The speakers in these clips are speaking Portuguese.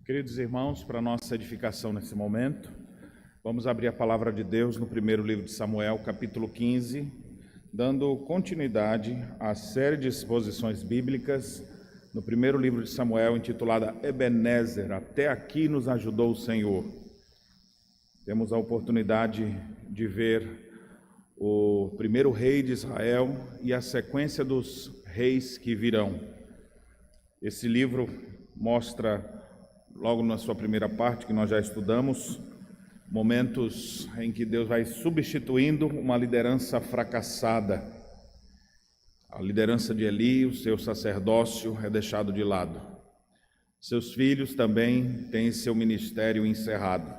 Queridos irmãos, para nossa edificação nesse momento, vamos abrir a palavra de Deus no primeiro livro de Samuel, capítulo 15, dando continuidade à série de exposições bíblicas no primeiro livro de Samuel, intitulada Ebenezer, até aqui nos ajudou o Senhor. Temos a oportunidade de ver o primeiro rei de Israel e a sequência dos reis que virão. Esse livro mostra, logo na sua primeira parte, que nós já estudamos, momentos em que Deus vai substituindo uma liderança fracassada. A liderança de Eli, o seu sacerdócio, é deixado de lado. Seus filhos também têm seu ministério encerrado.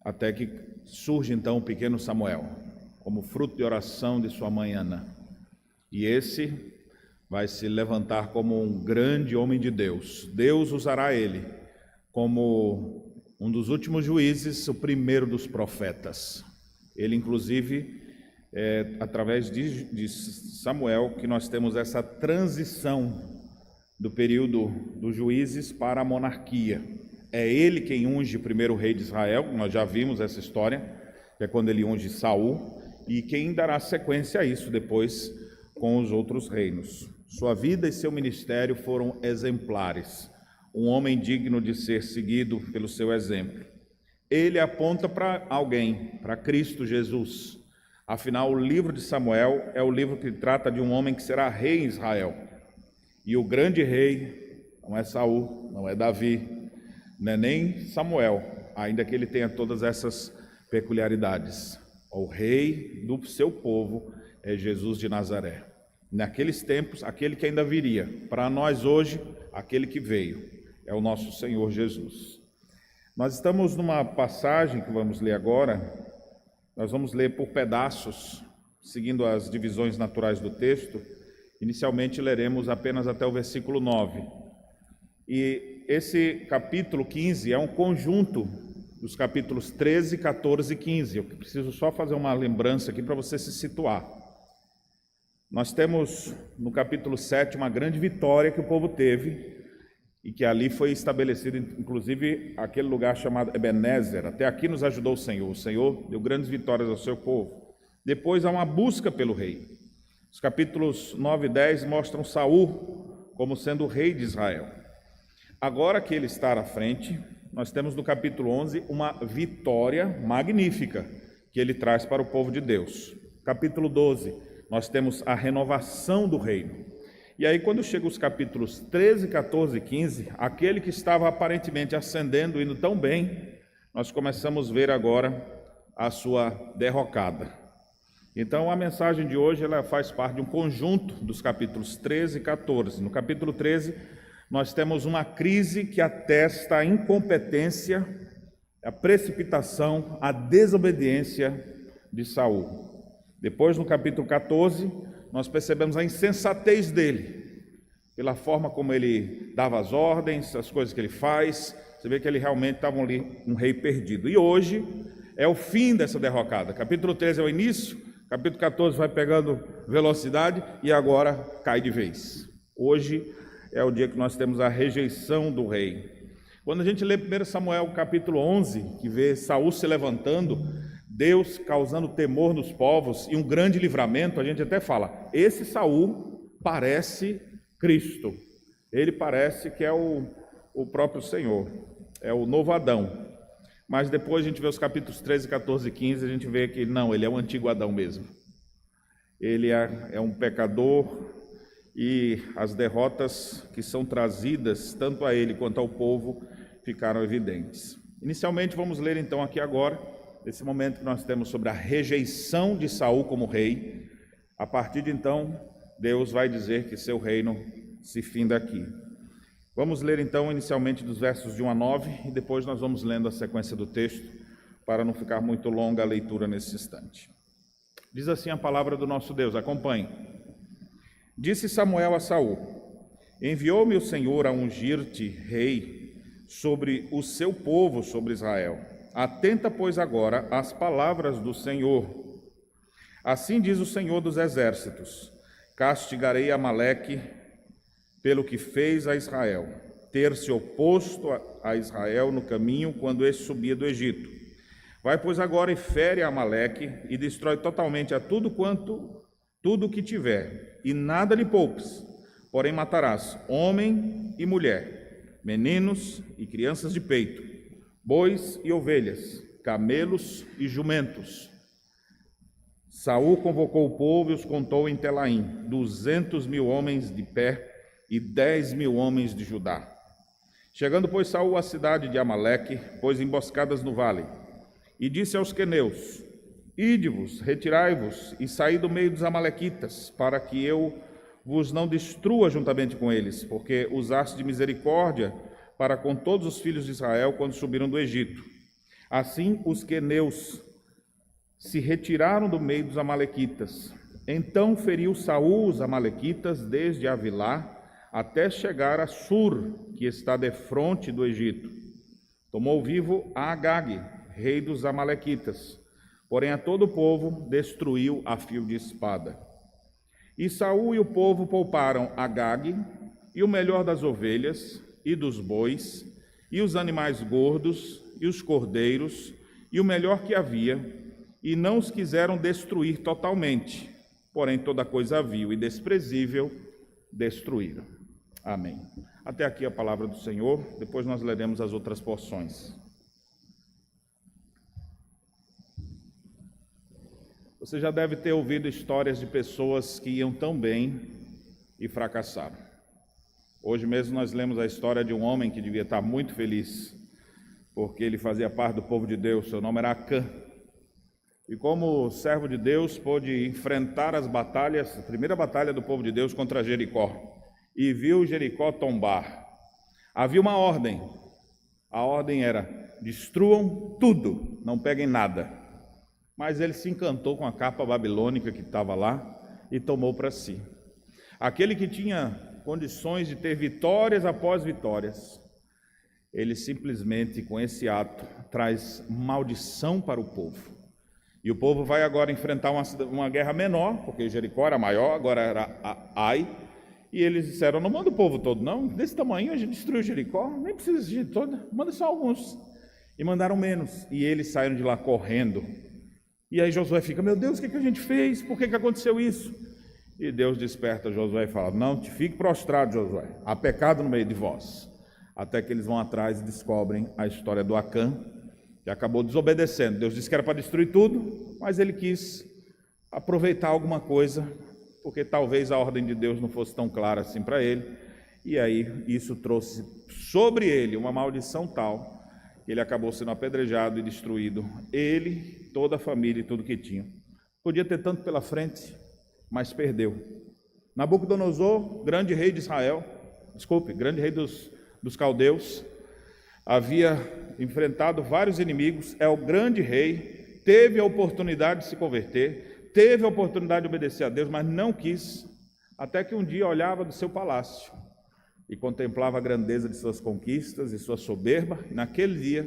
Até que surge então o pequeno Samuel, como fruto de oração de sua mãe Ana. E esse vai se levantar como um grande homem de Deus. Deus usará ele como um dos últimos juízes, o primeiro dos profetas. Ele, inclusive, através de Samuel, que nós temos essa transição do período dos juízes para a monarquia. É ele quem unge o primeiro rei de Israel, nós já vimos essa história, que é quando ele unge Saul, e quem dará sequência a isso depois com os outros reinos. Sua vida e seu ministério foram exemplares, um homem digno de ser seguido pelo seu exemplo. Ele aponta para alguém, para Cristo Jesus. Afinal, o livro de Samuel é o livro que trata de um homem que será rei em Israel. E o grande rei não é Saul, não é Davi, não é nem Samuel, ainda que ele tenha todas essas peculiaridades. O rei do seu povo é Jesus de Nazaré. Naqueles tempos, aquele que ainda viria. Para nós hoje, aquele que veio é o nosso Senhor Jesus. Nós estamos numa passagem que vamos ler agora. Nós vamos ler por pedaços, seguindo as divisões naturais do texto. Inicialmente leremos apenas até o versículo 9. E esse capítulo 15 é um conjunto dos capítulos 13, 14 e 15. Eu preciso só fazer uma lembrança aqui para você se situar. Nós temos no capítulo 7 uma grande vitória que o povo teve e que ali foi estabelecido, inclusive, aquele lugar chamado Ebenezer. Até aqui nos ajudou o Senhor. O Senhor deu grandes vitórias ao seu povo. Depois há uma busca pelo rei. Os capítulos 9 e 10 mostram Saul como sendo o rei de Israel. Agora que ele está à frente, nós temos no capítulo 11 uma vitória magnífica que ele traz para o povo de Deus. Capítulo 12, nós temos a renovação do reino. E aí, quando chegam os capítulos 13, 14 e 15, aquele que estava aparentemente ascendendo, indo tão bem, nós começamos a ver agora a sua derrocada. Então, a mensagem de hoje ela faz parte de um conjunto dos capítulos 13 e 14. No capítulo 13, nós temos uma crise que atesta a incompetência, a precipitação, a desobediência de Saul. Depois, no capítulo 14, nós percebemos a insensatez dele, pela forma como ele dava as ordens, as coisas que ele faz. Você vê que ele realmente estava ali um rei perdido. E hoje é o fim dessa derrocada. Capítulo 13 é o início, capítulo 14 vai pegando velocidade e agora cai de vez. Hoje é o dia que nós temos a rejeição do rei. Quando a gente lê 1 Samuel capítulo 11, que vê Saul se levantando, Deus causando temor nos povos e um grande livramento, a gente até fala, esse Saul parece Cristo. Ele parece que é o próprio Senhor, é o novo Adão. Mas depois a gente vê os capítulos 13, 14 e 15, a gente vê que não, ele é o antigo Adão mesmo. Ele é um pecador e as derrotas que são trazidas tanto a ele quanto ao povo ficaram evidentes. Inicialmente vamos ler então aqui agora, esse momento que nós temos sobre a rejeição de Saul como rei. A partir de então, Deus vai dizer que seu reino se finda aqui. Vamos ler então inicialmente dos versos de 1 a 9 e depois nós vamos lendo a sequência do texto para não ficar muito longa a leitura nesse instante. Diz assim a palavra do nosso Deus, acompanhe. Disse Samuel a Saul: enviou-me o Senhor a ungir-te rei sobre o seu povo, sobre Israel. Atenta, pois, agora às palavras do Senhor. Assim diz o Senhor dos Exércitos: castigarei Amaleque pelo que fez a Israel. ter se oposto a Israel no caminho quando este subia do Egito. Vai, pois, agora e fere a Amaleque e destrói totalmente a tudo que tiver, e nada lhe poupes, porém matarás homem e mulher, meninos e crianças de peito, bois e ovelhas, camelos e jumentos. Saul convocou o povo e os contou em Telaim, 200.000 homens de pé e 10.000 homens de Judá. Chegando, pois, Saul à cidade de Amaleque, pôs emboscadas no vale, e disse aos queneus: Ide-vos, retirai-vos e saí do meio dos amalequitas, para que eu vos não destrua juntamente com eles, porque usaste de misericórdia para com todos os filhos de Israel quando subiram do Egito. Assim os queneus se retiraram do meio dos amalequitas. Então feriu Saul os amalequitas desde Avilá até chegar a Sur, que está defronte do Egito. Tomou vivo a Agag, rei dos amalequitas, porém a todo o povo destruiu a fio de espada. E Saul e o povo pouparam Agag e o melhor das ovelhas e dos bois e os animais gordos e os cordeiros e o melhor que havia, e não os quiseram destruir totalmente, porém toda coisa vil e desprezível destruíram. Amém. Até aqui a palavra do Senhor, depois nós leremos as outras porções. Você já deve ter ouvido histórias de pessoas que iam tão bem e fracassaram. Hoje mesmo nós lemos a história de um homem que devia estar muito feliz, porque ele fazia parte do povo de Deus, seu nome era Acã. E como servo de Deus, pôde enfrentar as batalhas, a primeira batalha do povo de Deus contra Jericó, e viu Jericó tombar. Havia uma ordem, a ordem era: destruam tudo, não peguem nada. Mas ele se encantou com a capa babilônica que estava lá e tomou para si. Aquele que tinha condições de ter vitórias após vitórias, ele simplesmente, com esse ato, traz maldição para o povo. E o povo vai agora enfrentar uma guerra menor, porque Jericó era maior, agora era Ai. E eles disseram: não manda o povo todo, não. Desse tamanho a gente destruiu Jericó, nem precisa de gente toda, manda só alguns. E mandaram menos. E eles saíram de lá correndo. E aí Josué fica: meu Deus, o que a gente fez? Por que aconteceu isso? E Deus desperta Josué e fala: não, fique prostrado, Josué, há pecado no meio de vós. Até que eles vão atrás e descobrem a história do Acã, que acabou desobedecendo. Deus disse que era para destruir tudo, mas ele quis aproveitar alguma coisa, porque talvez a ordem de Deus não fosse tão clara assim para ele, e aí isso trouxe sobre ele uma maldição tal, que ele acabou sendo apedrejado e destruído, ele, toda a família e tudo que tinha. Podia ter tanto pela frente, mas perdeu. Nabucodonosor, grande rei de Israel, grande rei dos caldeus, havia enfrentado vários inimigos, é o grande rei, teve a oportunidade de se converter, teve a oportunidade de obedecer a Deus, mas não quis, até que um dia olhava do seu palácio e contemplava a grandeza de suas conquistas e sua soberba, e naquele dia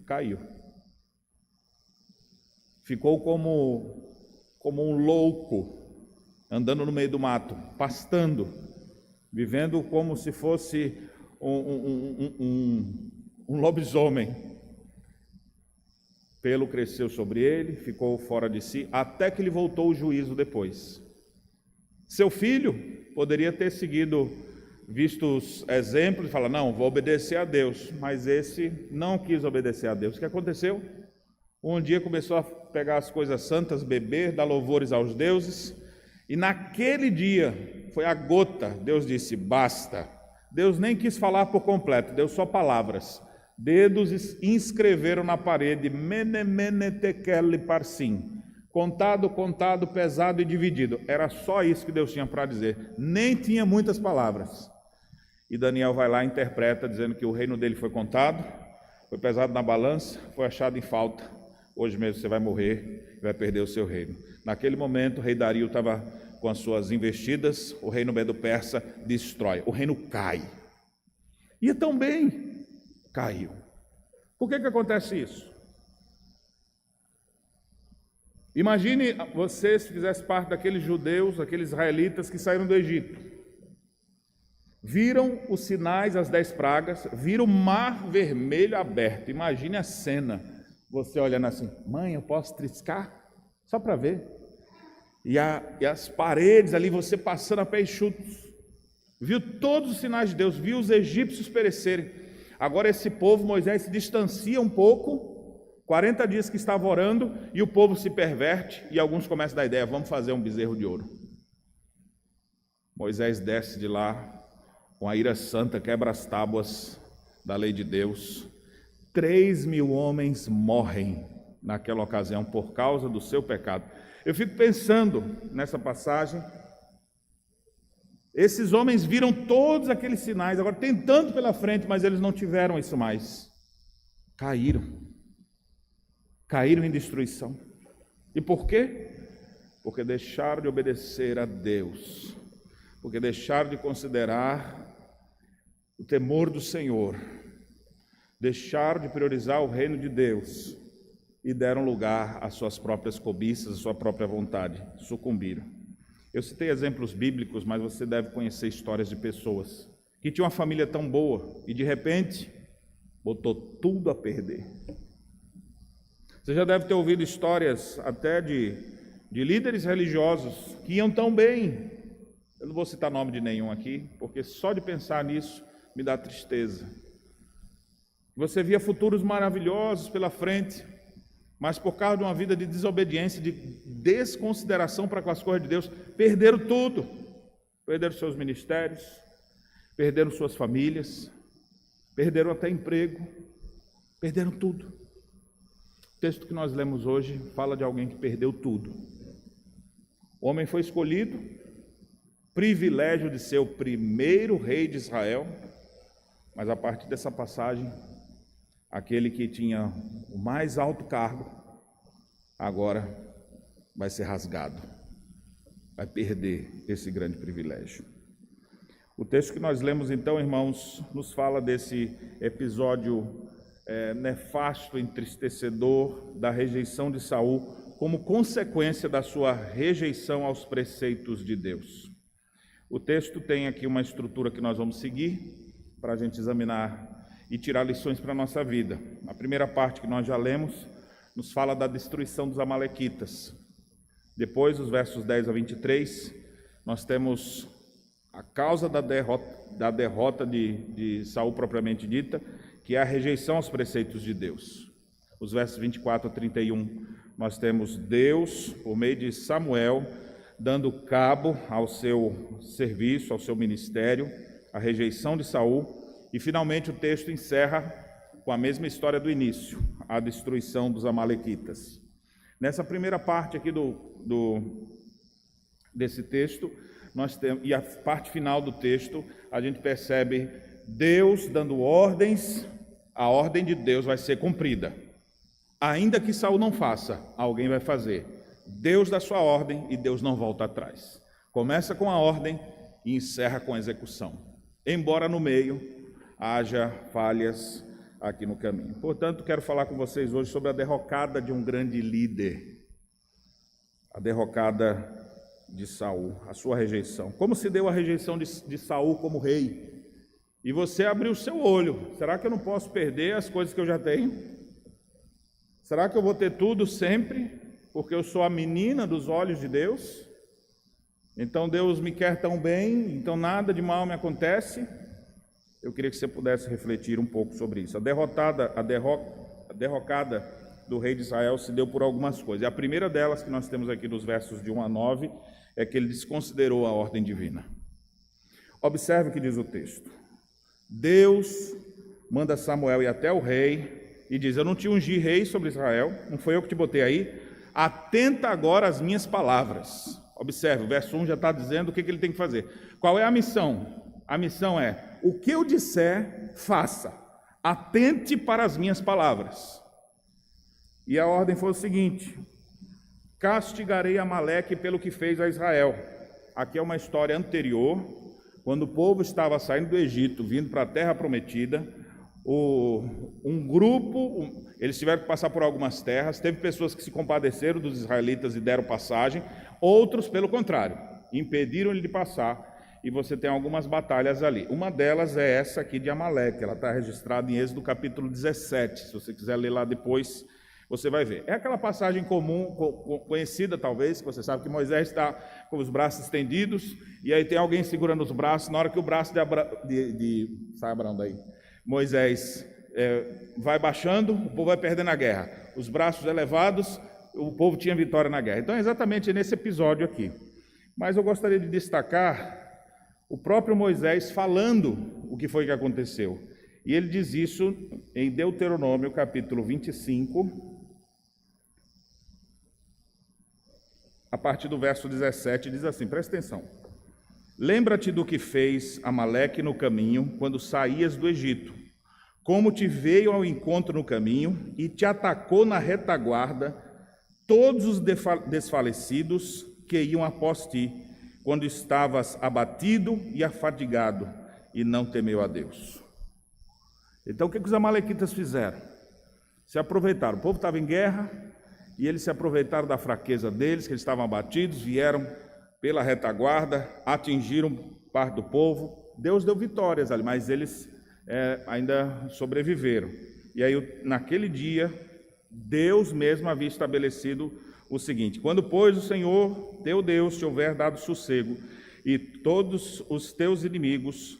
caiu. Ficou como um louco, andando no meio do mato, pastando, vivendo como se fosse um lobisomem. Pelo cresceu sobre ele, ficou fora de si, até que lhe voltou o juízo depois. Seu filho poderia ter visto os exemplos e falar: não, vou obedecer a Deus, mas esse não quis obedecer a Deus. O que aconteceu? Um dia começou a pegar as coisas santas, beber, dar louvores aos deuses, e naquele dia, foi a gota, Deus disse: basta. Deus nem quis falar por completo, deu só palavras. Dedos inscreveram na parede: mene, mene, tekel, parsim. Contado, contado, pesado e dividido. Era só isso que Deus tinha para dizer. Nem tinha muitas palavras. E Daniel vai lá e interpreta, dizendo que o reino dele foi contado, foi pesado na balança, foi achado em falta. Hoje mesmo você vai morrer e vai perder o seu reino. Naquele momento, o rei Dario estava com as suas investidas, o reino Medo-Persa destrói, o reino cai. Ia tão bem, caiu. Por que acontece isso? Imagine você se fizesse parte daqueles judeus, aqueles israelitas que saíram do Egito. Viram os sinais, as 10 pragas, viram o mar vermelho aberto. Imagine a cena, você olhando assim, mãe, eu posso triscar? Só para ver. E as paredes ali, você passando a pé enxutos. Viu todos os sinais de Deus, viu os egípcios perecerem. Agora esse povo, Moisés se distancia um pouco, 40 dias que estava orando, e o povo se perverte, e alguns começam a dar ideia, vamos fazer um bezerro de ouro. Moisés desce de lá, com a ira santa, quebra as tábuas da lei de Deus. 3.000 homens morrem naquela ocasião por causa do seu pecado. Eu fico pensando nessa passagem, esses homens viram todos aqueles sinais, agora tem tanto pela frente, mas eles não tiveram isso mais. Caíram em destruição. E por quê? Porque deixaram de obedecer a Deus, porque deixaram de considerar o temor do Senhor, deixaram de priorizar o reino de Deus e deram lugar às suas próprias cobiças, à sua própria vontade, sucumbiram. Eu citei exemplos bíblicos, mas você deve conhecer histórias de pessoas que tinham uma família tão boa e de repente botou tudo a perder. Você já deve ter ouvido histórias até de líderes religiosos que iam tão bem. Eu não vou citar nome de nenhum aqui, porque só de pensar nisso me dá tristeza. Você via futuros maravilhosos pela frente, mas por causa de uma vida de desobediência, de desconsideração para com as coisas de Deus, perderam tudo. Perderam seus ministérios, perderam suas famílias, perderam até emprego, perderam tudo. O texto que nós lemos hoje fala de alguém que perdeu tudo. O homem foi escolhido, privilégio de ser o primeiro rei de Israel, mas a partir dessa passagem, aquele que tinha o mais alto cargo, agora vai ser rasgado, vai perder esse grande privilégio. O texto que nós lemos então, irmãos, nos fala desse episódio nefasto, entristecedor, da rejeição de Saul, como consequência da sua rejeição aos preceitos de Deus. O texto tem aqui uma estrutura que nós vamos seguir, para a gente examinar e tirar lições para a nossa vida. A primeira parte que nós já lemos nos fala da destruição dos amalequitas. Depois, os versos 10 a 23, nós temos a causa da derrota de Saul propriamente dita, que é a rejeição aos preceitos de Deus. Os versos 24 a 31, nós temos Deus, por meio de Samuel, dando cabo ao seu serviço, ao seu ministério, a rejeição de Saul, e finalmente o texto encerra com a mesma história do início, a destruição dos amalequitas. Nessa primeira parte aqui desse texto, nós temos, e a parte final do texto, a gente percebe Deus dando ordens, a ordem de Deus vai ser cumprida. Ainda que Saul não faça, alguém vai fazer. Deus dá sua ordem e Deus não volta atrás. Começa com a ordem e encerra com a execução, embora no meio haja falhas aqui no caminho. Portanto, quero falar com vocês hoje sobre a derrocada de um grande líder, a derrocada de Saul, a sua rejeição. Como se deu a rejeição de Saul como rei? E você abriu o seu olho. Será que eu não posso perder as coisas que eu já tenho? Será que eu vou ter tudo sempre, porque eu sou a menina dos olhos de Deus? Então Deus me quer tão bem, então nada de mal me acontece? Eu queria que você pudesse refletir um pouco sobre isso. A derrocada do rei de Israel se deu por algumas coisas. E a primeira delas, que nós temos aqui dos versos de 1 a 9, é que ele desconsiderou a ordem divina. Observe o que diz o texto. Deus manda Samuel ir até o rei e diz: eu não te ungi rei sobre Israel, não foi eu que te botei aí, atenta agora às minhas palavras. Observe, o verso 1 já está dizendo o que ele tem que fazer. Qual é a missão? A missão é: o que eu disser, faça, atente para as minhas palavras. E a ordem foi o seguinte: castigarei Amaleque pelo que fez a Israel. Aqui é uma história anterior, quando o povo estava saindo do Egito, vindo para a terra prometida. Um grupo, eles tiveram que passar por algumas terras, teve pessoas que se compadeceram dos israelitas e deram passagem, outros, pelo contrário, impediram ele de passar. e você tem algumas batalhas ali. Uma delas é essa aqui de Amaleque, ela está registrada em Êxodo capítulo 17, se você quiser ler lá depois, você vai ver. É aquela passagem comum, conhecida talvez, que você sabe que Moisés está com os braços estendidos, e aí tem alguém segurando os braços, na hora que o braço sai Abraão daí, Moisés vai baixando, o povo vai perdendo a guerra. Os braços elevados, o povo tinha vitória na guerra. Então é exatamente nesse episódio aqui. Mas eu gostaria de destacar o próprio Moisés falando o que foi que aconteceu. E ele diz isso em Deuteronômio, capítulo 25, a partir do verso 17, diz assim, presta atenção. Lembra-te do que fez Amaleque no caminho, quando saías do Egito, como te veio ao encontro no caminho e te atacou na retaguarda todos os desfalecidos que iam após ti, quando estavas abatido e afadigado, e não temeu a Deus. Então, o que os amalequitas fizeram? Se aproveitaram. O povo estava em guerra, e eles se aproveitaram da fraqueza deles, que eles estavam abatidos, vieram pela retaguarda, atingiram parte do povo. Deus deu vitórias ali, mas eles ainda sobreviveram. E aí, naquele dia, Deus mesmo havia estabelecido o seguinte: quando, pois, o Senhor, teu Deus, te houver dado sossego, e todos os teus inimigos,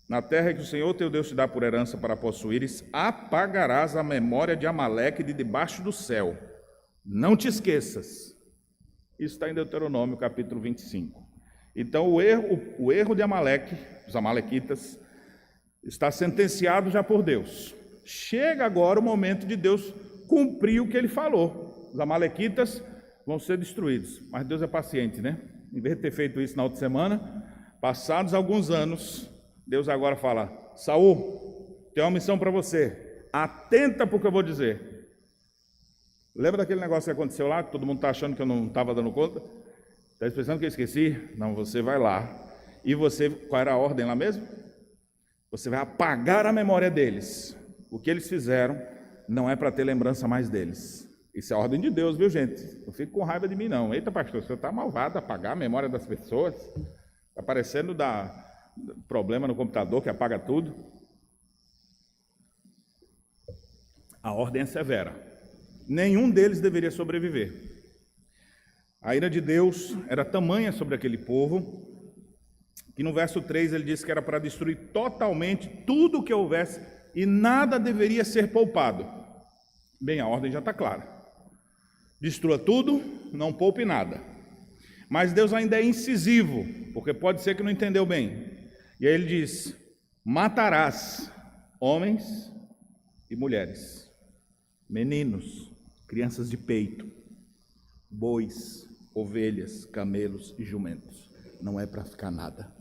na terra que o Senhor, teu Deus, te dá por herança para possuíres, apagarás a memória de Amaleque de debaixo do céu. Não te esqueças. Isso está em Deuteronômio, capítulo 25. Então, o erro de Amaleque, os amalequitas, está sentenciado já por Deus. Chega agora o momento de Deus cumprir o que ele falou. Os amalequitas vão ser destruídos, mas Deus é paciente, né? Em vez de ter feito isso na outra semana, passados alguns anos, Deus agora fala: Saul, tem uma missão para você, atenta para o que eu vou dizer. Lembra daquele negócio que aconteceu lá, que todo mundo está achando que eu não estava dando conta? Está pensando que eu esqueci? Não, você vai lá. E você, qual era a ordem lá mesmo? Você vai apagar a memória deles. O que eles fizeram não é para ter lembrança mais deles. Isso é a ordem de Deus, viu, gente? Não fique com raiva de mim, não. Eita, pastor, você está malvado, apagar a memória das pessoas. Está parecendo dar problema no computador que apaga tudo. A ordem é severa. Nenhum deles deveria sobreviver. A ira de Deus era tamanha sobre aquele povo, que no verso 3 ele disse que era para destruir totalmente tudo o que houvesse e nada deveria ser poupado. Bem, a ordem já está clara. Destrua tudo, não poupe nada. Mas Deus ainda é incisivo, porque pode ser que não entendeu bem. E aí ele diz: matarás homens e mulheres, meninos, crianças de peito, bois, ovelhas, camelos e jumentos. Não é para ficar nada.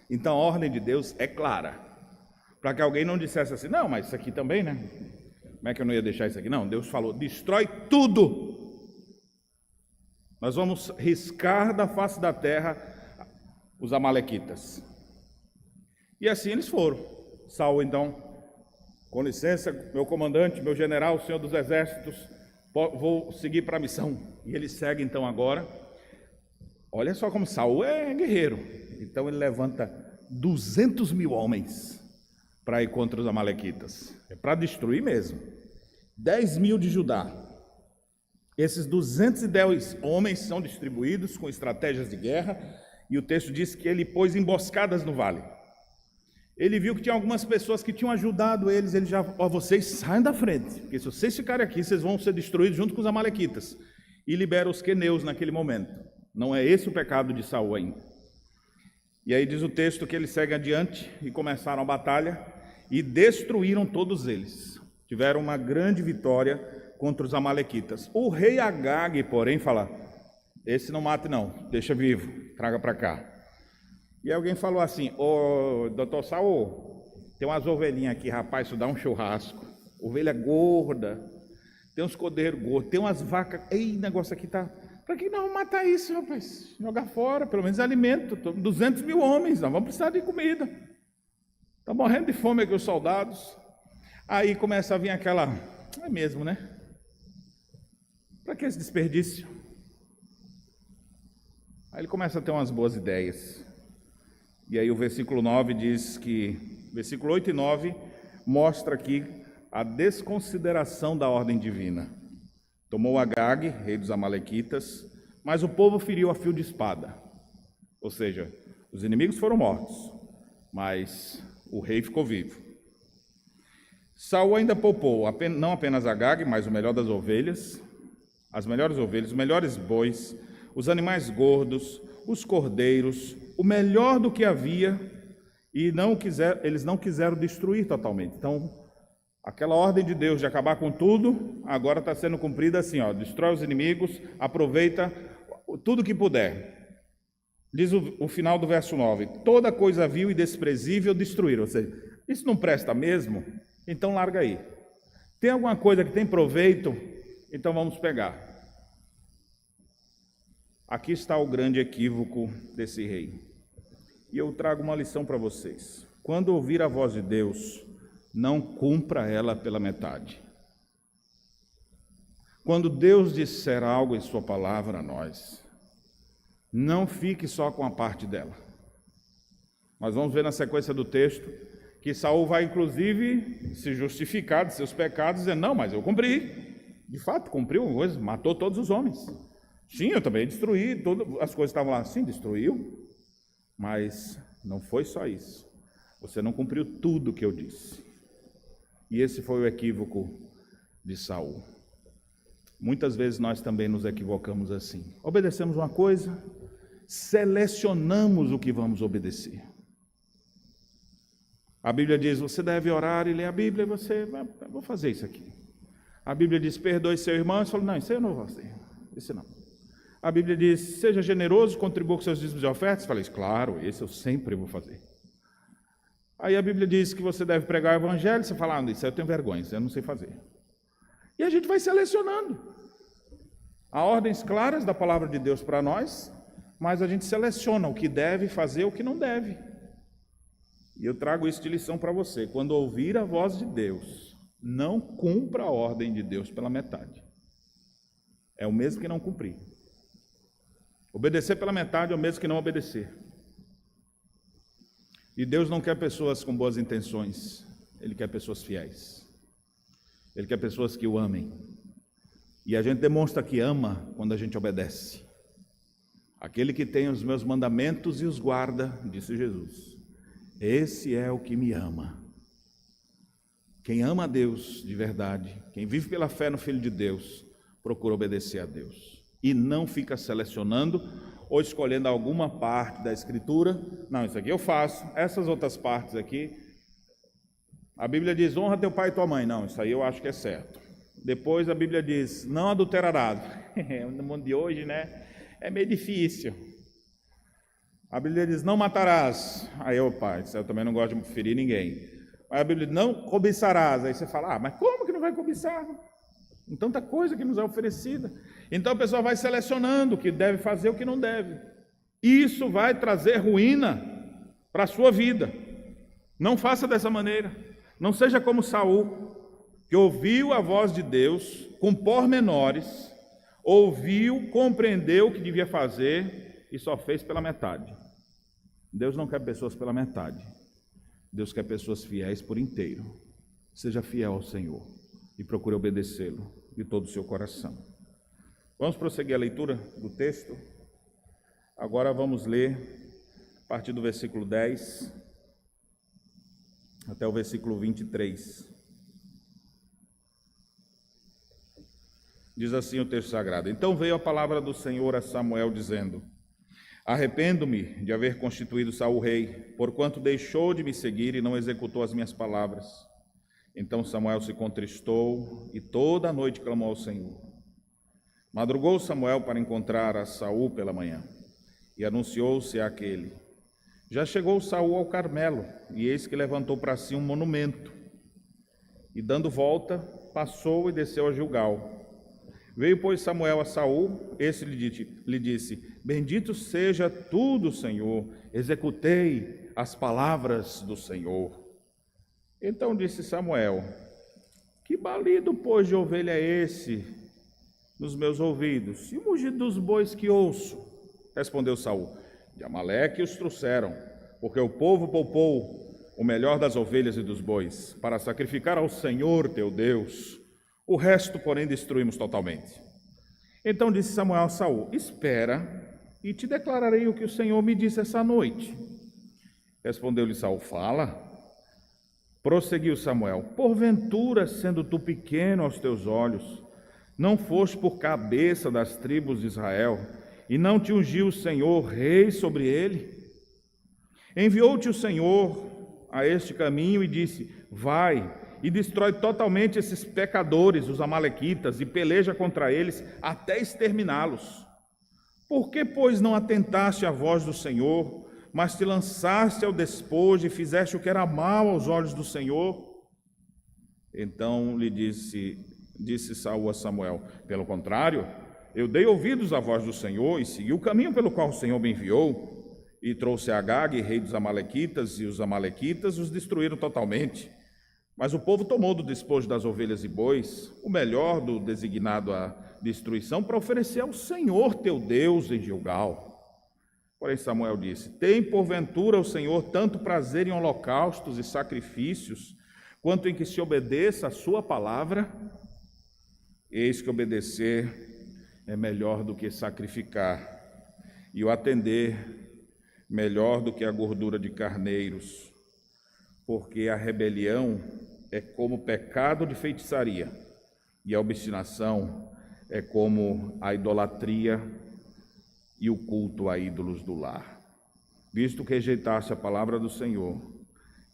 Então a ordem de Deus é clara, para que alguém não dissesse assim: não, mas isso aqui também, né? Como é que eu não ia deixar isso aqui? Não, Deus falou: destrói tudo. Nós vamos riscar da face da terra os amalequitas. E assim eles foram. Saul, então, com licença, meu comandante, meu general, senhor dos exércitos, vou seguir para a missão. E ele segue então agora. Olha só como Saul é guerreiro. Então ele levanta 200 mil homens para ir contra os amalequitas. É para destruir mesmo. 10 mil de Judá. Esses 210 homens são distribuídos com estratégias de guerra, e o texto diz que ele pôs emboscadas no vale. Ele viu que tinha algumas pessoas que tinham ajudado eles, ele já: vocês saiam da frente, porque se vocês ficarem aqui, vocês vão ser destruídos junto com os amalequitas. E libera os queneus naquele momento. Não é esse o pecado de Saul ainda. E aí diz o texto que eles seguem adiante e começaram a batalha e destruíram todos eles. Tiveram uma grande vitória contra os amalequitas. O rei Agag, porém, fala: esse não mate não, deixa vivo, traga para cá. E alguém falou assim: ô doutor Saul, tem umas ovelhinhas aqui, rapaz, isso dá um churrasco. Ovelha gorda, tem uns cordeiros gordos, tem umas vacas. Ei, negócio aqui tá. Para que nós vamos matar isso, rapaz? Jogar fora, pelo menos alimento. 200 mil homens, nós vamos precisar de comida. Estão morrendo de fome aqui os soldados. Aí começa a vir aquela: é mesmo, né? Para que esse desperdício? Aí ele começa a ter umas boas ideias. E aí o versículo 9 diz que, versículo 8 e 9, mostra aqui a desconsideração da ordem divina. Tomou Agag, rei dos amalequitas, mas o povo feriu a fio de espada. Ou seja, os inimigos foram mortos, mas o rei ficou vivo. Saul ainda poupou não apenas Agag, mas o melhor das ovelhas, as melhores ovelhas, os melhores bois, os animais gordos, os cordeiros, o melhor do que havia, e eles não quiseram destruir totalmente. Então, aquela ordem de Deus de acabar com tudo, agora está sendo cumprida assim, destrói os inimigos, aproveita tudo que puder. Diz o final do verso 9, toda coisa vil e desprezível destruíram. Ou seja, isso não presta mesmo? Então larga aí. Tem alguma coisa que tem proveito? Então vamos pegar. Aqui está o grande equívoco desse rei. E eu trago uma lição para vocês. Quando ouvir a voz de Deus, não cumpra ela pela metade. Quando Deus disser algo em sua palavra a nós, não fique só com a parte dela. Nós vamos ver na sequência do texto que Saul vai inclusive se justificar de seus pecados, dizendo, não, mas eu cumpri. De fato, cumpriu, matou todos os homens. Sim, eu também destruí, todas as coisas estavam lá. Sim, destruiu, mas não foi só isso. Você não cumpriu tudo que eu disse. E esse foi o equívoco de Saul. Muitas vezes nós também nos equivocamos assim. Obedecemos uma coisa, selecionamos o que vamos obedecer. A Bíblia diz, você deve orar e ler a Bíblia, e você, vou fazer isso aqui. A Bíblia diz, perdoe seu irmão, você fala, não, isso eu não vou fazer, isso não. A Bíblia diz, seja generoso, contribua com seus dízimos e ofertas, você fala, claro, esse eu sempre vou fazer. Aí a Bíblia diz que você deve pregar o Evangelho, você fala, isso eu tenho vergonha, isso eu não sei fazer. E a gente vai selecionando. Há ordens claras da palavra de Deus para nós, mas a gente seleciona o que deve fazer e o que não deve. E eu trago isso de lição para você. Quando ouvir a voz de Deus, não cumpra a ordem de Deus pela metade. É o mesmo que não cumprir. Obedecer pela metade é o mesmo que não obedecer. E Deus não quer pessoas com boas intenções. Ele quer pessoas fiéis. Ele quer pessoas que o amem. E a gente demonstra que ama quando a gente obedece. Aquele que tem os meus mandamentos e os guarda, disse Jesus. Esse é o que me ama. Quem ama a Deus de verdade, quem vive pela fé no Filho de Deus, procura obedecer a Deus. E não fica selecionando ou escolhendo alguma parte da Escritura. Não, isso aqui eu faço, essas outras partes aqui. A Bíblia diz, honra teu pai e tua mãe. Não, isso aí eu acho que é certo. Depois a Bíblia diz, não adulterarás. No mundo de hoje, né? É meio difícil. A Bíblia diz, não matarás. Aí, pai, eu também não gosto de ferir ninguém. Aí a Bíblia diz, não cobiçarás. Aí você fala, mas como que não vai cobiçar? Com tanta coisa que nos é oferecida. Então a pessoa vai selecionando o que deve fazer e o que não deve. Isso vai trazer ruína para a sua vida. Não faça dessa maneira. Não seja como Saul, que ouviu a voz de Deus com pormenores, ouviu, compreendeu o que devia fazer e só fez pela metade. Deus não quer pessoas pela metade. Deus quer pessoas fiéis por inteiro. Seja fiel ao Senhor e procure obedecê-lo de todo o seu coração. Vamos prosseguir a leitura do texto. Agora vamos ler a partir do versículo 10 até o versículo 23. Diz assim o texto sagrado: Então veio a palavra do Senhor a Samuel, dizendo: Arrependo-me de haver constituído Saul rei, porquanto deixou de me seguir e não executou as minhas palavras. Então Samuel se contristou e toda a noite clamou ao Senhor. Madrugou Samuel para encontrar a Saul pela manhã, e anunciou-se àquele: Já chegou Saul ao Carmelo, e eis que levantou para si um monumento. E dando volta, passou e desceu a Gilgal. Veio, pois, Samuel a Saul, esse lhe disse: Bendito seja tu do Senhor, executei as palavras do Senhor. Então disse Samuel: Que balido, pois, de ovelha é esse nos meus ouvidos, e o mugido dos bois que ouço? Respondeu Saul: De Amaleque os trouxeram, porque o povo poupou o melhor das ovelhas e dos bois, para sacrificar ao Senhor teu Deus. O resto, porém, destruímos totalmente. Então disse Samuel a Saul: espera, e te declararei o que o Senhor me disse essa noite. Respondeu-lhe Saul: fala. Prosseguiu Samuel: porventura, sendo tu pequeno aos teus olhos, não foste por cabeça das tribos de Israel, e não te ungiu o Senhor rei sobre ele? Enviou-te o Senhor a este caminho e disse: vai e destrói totalmente esses pecadores, os amalequitas, e peleja contra eles até exterminá-los. Por que, pois, não atentaste à voz do Senhor, mas te lançaste ao despojo e fizeste o que era mal aos olhos do Senhor? Então lhe disse Saul a Samuel: pelo contrário, eu dei ouvidos à voz do Senhor e segui o caminho pelo qual o Senhor me enviou, e trouxe Agag, rei dos amalequitas, e os amalequitas os destruíram totalmente. Mas o povo tomou do despojo das ovelhas e bois o melhor do designado à destruição para oferecer ao Senhor teu Deus em Gilgal. Porém Samuel disse: tem porventura o Senhor tanto prazer em holocaustos e sacrifícios, quanto em que se obedeça a sua palavra? Eis que obedecer é melhor do que sacrificar, e o atender melhor do que a gordura de carneiros, porque a rebelião é como pecado de feitiçaria, e a obstinação é como a idolatria e o culto a ídolos do lar. Visto que rejeitaste a palavra do Senhor,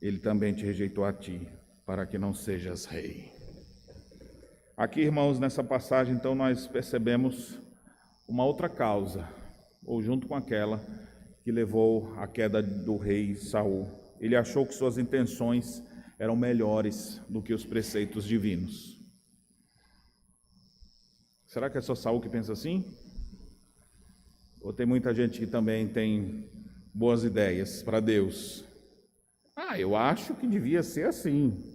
ele também te rejeitou a ti, para que não sejas rei. Aqui, irmãos, nessa passagem, então, nós percebemos uma outra causa, ou junto com aquela que levou à queda do rei Saul. Ele achou que suas intenções eram melhores do que os preceitos divinos. Será que é só Saul que pensa assim? Ou tem muita gente que também tem boas ideias para Deus? Eu acho que devia ser assim.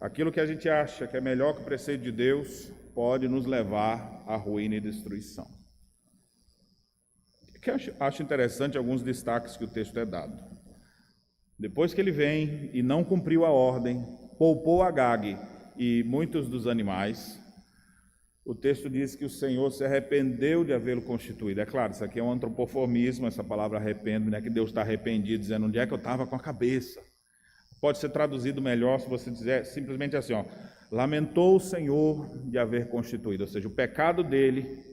Aquilo que a gente acha que é melhor que o preceito de Deus pode nos levar à ruína e destruição. O que eu acho interessante alguns destaques que o texto é dado. Depois que ele vem e não cumpriu a ordem, poupou Agag e muitos dos animais, o texto diz que o Senhor se arrependeu de havê-lo constituído. É claro, isso aqui é um antropoformismo, essa palavra arrependo, né? Que Deus está arrependido, dizendo onde é que eu estava com a cabeça. Pode ser traduzido melhor se você dizer simplesmente assim, lamentou o Senhor de haver constituído, ou seja, o pecado dele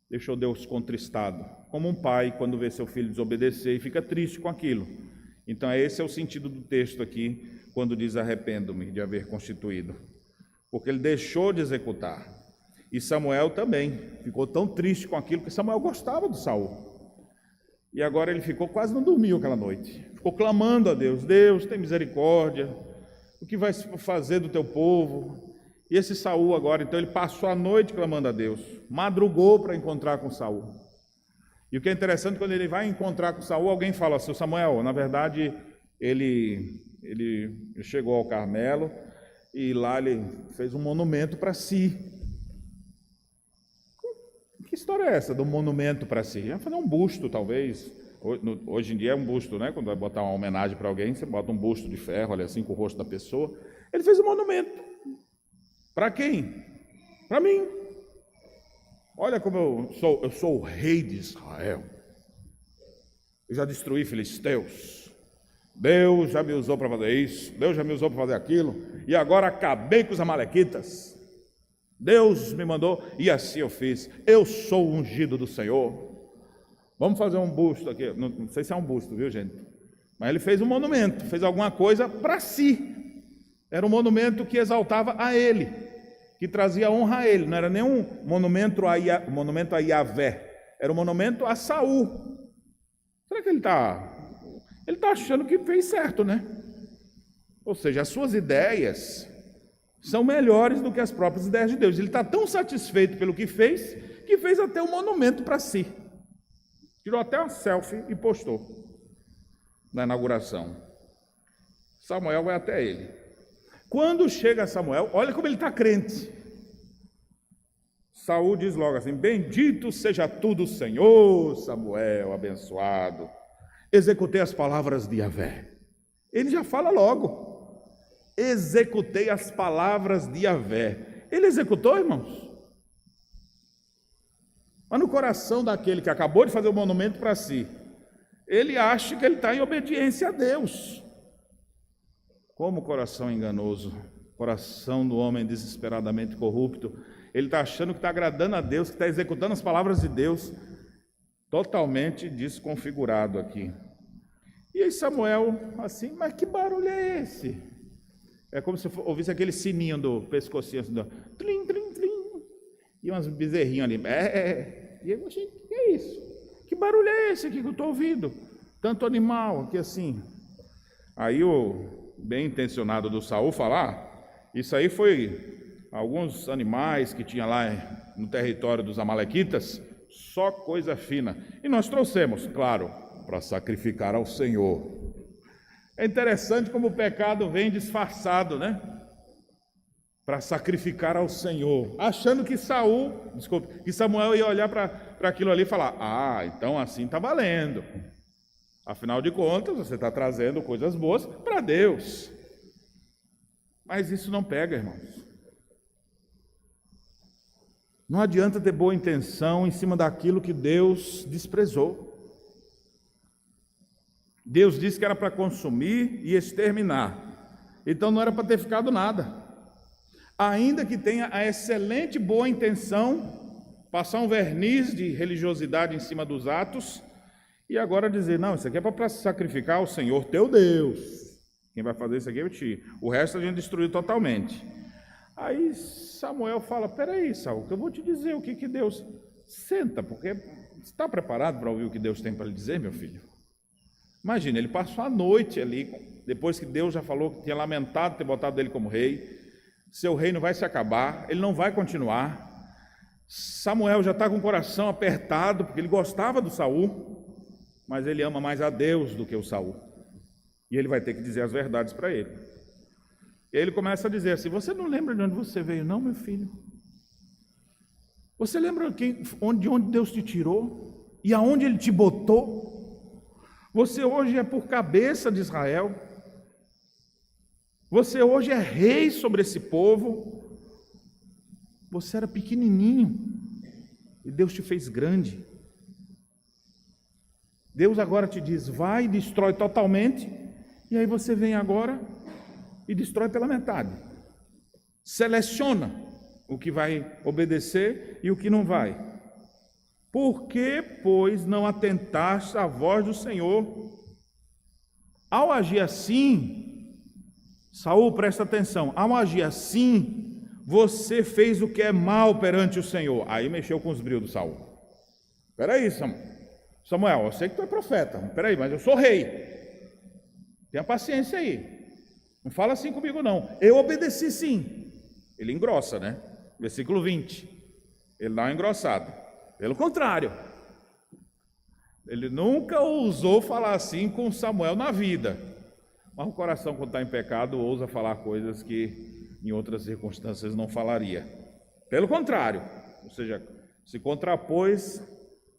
deixou Deus contristado, como um pai quando vê seu filho desobedecer e fica triste com aquilo. Então esse é o sentido do texto aqui, quando diz arrependo-me de haver constituído, porque ele deixou de executar. E Samuel também ficou tão triste com aquilo, que Samuel gostava do Saul. E agora ele quase não dormiu aquela noite. Ficou clamando a Deus: Deus, tem misericórdia, o que vai fazer do teu povo? E esse Saul agora, então ele passou a noite clamando a Deus, madrugou para encontrar com Saul. E o que é interessante, quando ele vai encontrar com Saul, alguém fala assim: Samuel, na verdade, ele chegou ao Carmelo e lá ele fez um monumento para si. Que história é essa do monumento para si? Vai fazer um busto, talvez. Hoje em dia é um busto, né? Quando vai botar uma homenagem para alguém, você bota um busto de ferro, olha assim, com o rosto da pessoa. Ele fez um monumento. Para quem? Para mim. Olha como eu sou o rei de Israel. Eu já destruí filisteus. Deus já me usou para fazer isso. Deus já me usou para fazer aquilo. E agora acabei com os amalequitas. Deus me mandou e assim eu fiz. Eu sou o ungido do Senhor. Vamos fazer um busto aqui. Não sei se é um busto, viu, gente? Mas ele fez um monumento, fez alguma coisa para si. Era um monumento que exaltava a ele, que trazia honra a ele. Não era nenhum monumento a Yahvé, era um monumento a Saul. Será que ele está achando que fez certo, né? Ou seja, as suas ideias são melhores do que as próprias ideias de Deus. Ele está tão satisfeito pelo que fez até um monumento para si. Tirou até uma selfie e postou na inauguração. Samuel vai até ele. Quando chega Samuel, olha como ele está crente. Saul diz logo assim: bendito seja tu do Senhor, Samuel, abençoado. executei as palavras de Yahvé. Ele já fala logo, executei as palavras de Yahvé. Ele executou, irmãos? Mas no coração daquele que acabou de fazer o monumento para si, ele acha que ele está em obediência a Deus. Como coração enganoso, coração do homem desesperadamente corrupto, ele está achando que está agradando a Deus, que está executando as palavras de Deus, totalmente desconfigurado aqui. E aí Samuel, assim, mas que barulho é esse? É como se ouvisse aquele sininho do pescocinho, assim, trim, trim, trim, e umas bezerrinhas ali. E eu achei, que é isso? Que barulho é esse aqui que eu estou ouvindo? Tanto animal aqui assim. Aí o bem intencionado do Saul falar, isso aí foi alguns animais que tinha lá no território dos amalequitas, só coisa fina. E nós trouxemos, claro, para sacrificar ao Senhor. É interessante como o pecado vem disfarçado, né? Para sacrificar ao Senhor, achando que que Samuel ia olhar para aquilo ali e falar, então assim está valendo. Afinal de contas, você está trazendo coisas boas para Deus. Mas isso não pega, irmãos. Não adianta ter boa intenção em cima daquilo que Deus desprezou. Deus disse que era para consumir e exterminar. Então não era para ter ficado nada. Ainda que tenha a excelente boa intenção, passar um verniz de religiosidade em cima dos atos, e agora dizer, não, isso aqui é para sacrificar ao Senhor teu Deus. Quem vai fazer isso aqui é o ti. O resto a gente destruiu totalmente. Aí Samuel fala, peraí, Saul, que eu vou te dizer o que Deus... Senta, porque está preparado para ouvir o que Deus tem para lhe dizer, meu filho? Imagina, ele passou a noite ali, depois que Deus já falou que tinha lamentado ter botado ele como rei, seu reino vai se acabar, ele não vai continuar. Samuel já está com o coração apertado, porque ele gostava do Saul, mas ele ama mais a Deus do que o Saul. E ele vai ter que dizer as verdades para ele. E aí ele começa a dizer assim, você não lembra de onde você veio não, meu filho? Você lembra de onde Deus te tirou? E aonde Ele te botou? Você hoje é por cabeça de Israel. Você hoje é rei sobre esse povo. Você era pequenininho e Deus te fez grande. Deus agora te diz, vai e destrói totalmente, e aí você vem agora e destrói pela metade. Seleciona o que vai obedecer e o que não vai. Por que, pois, não atentaste à voz do Senhor? Ao agir assim, Saul, presta atenção, ao agir assim, você fez o que é mal perante o Senhor. Aí mexeu com os brios do Saul. Espera aí, Samuel, eu sei que tu é profeta, espera aí, mas eu sou rei. Tenha paciência aí. Não fala assim comigo não. Eu obedeci sim. Ele engrossa, né? Versículo 20. Ele dá uma engrossada. Pelo contrário, ele nunca ousou falar assim com Samuel na vida. Mas o coração, quando está em pecado, ousa falar coisas que em outras circunstâncias não falaria. Pelo contrário, ou seja, se contrapôs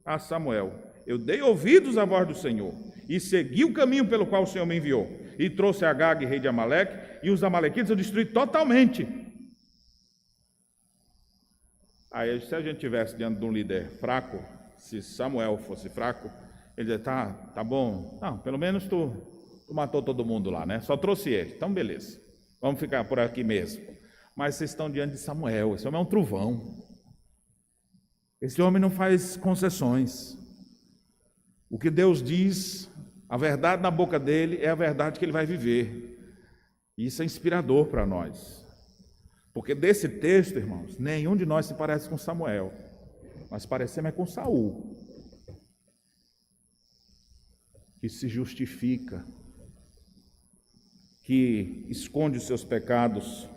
a Samuel. Eu dei ouvidos à voz do Senhor e segui o caminho pelo qual o Senhor me enviou. E trouxe Agag, rei de Amaleque, e os amalequitas eu destruí totalmente. Aí, se a gente estivesse diante de um líder fraco, se Samuel fosse fraco, ele dizia, tá bom, não, pelo menos tu matou todo mundo lá, né? Só trouxe ele, então beleza, vamos ficar por aqui mesmo. Mas vocês estão diante de Samuel, esse homem é um trovão. Esse homem não faz concessões. O que Deus diz, a verdade na boca dele é a verdade que ele vai viver. E isso é inspirador para nós. Porque desse texto, irmãos, nenhum de nós se parece com Samuel. Nós parecemos com Saul, que se justifica, que esconde os seus pecados,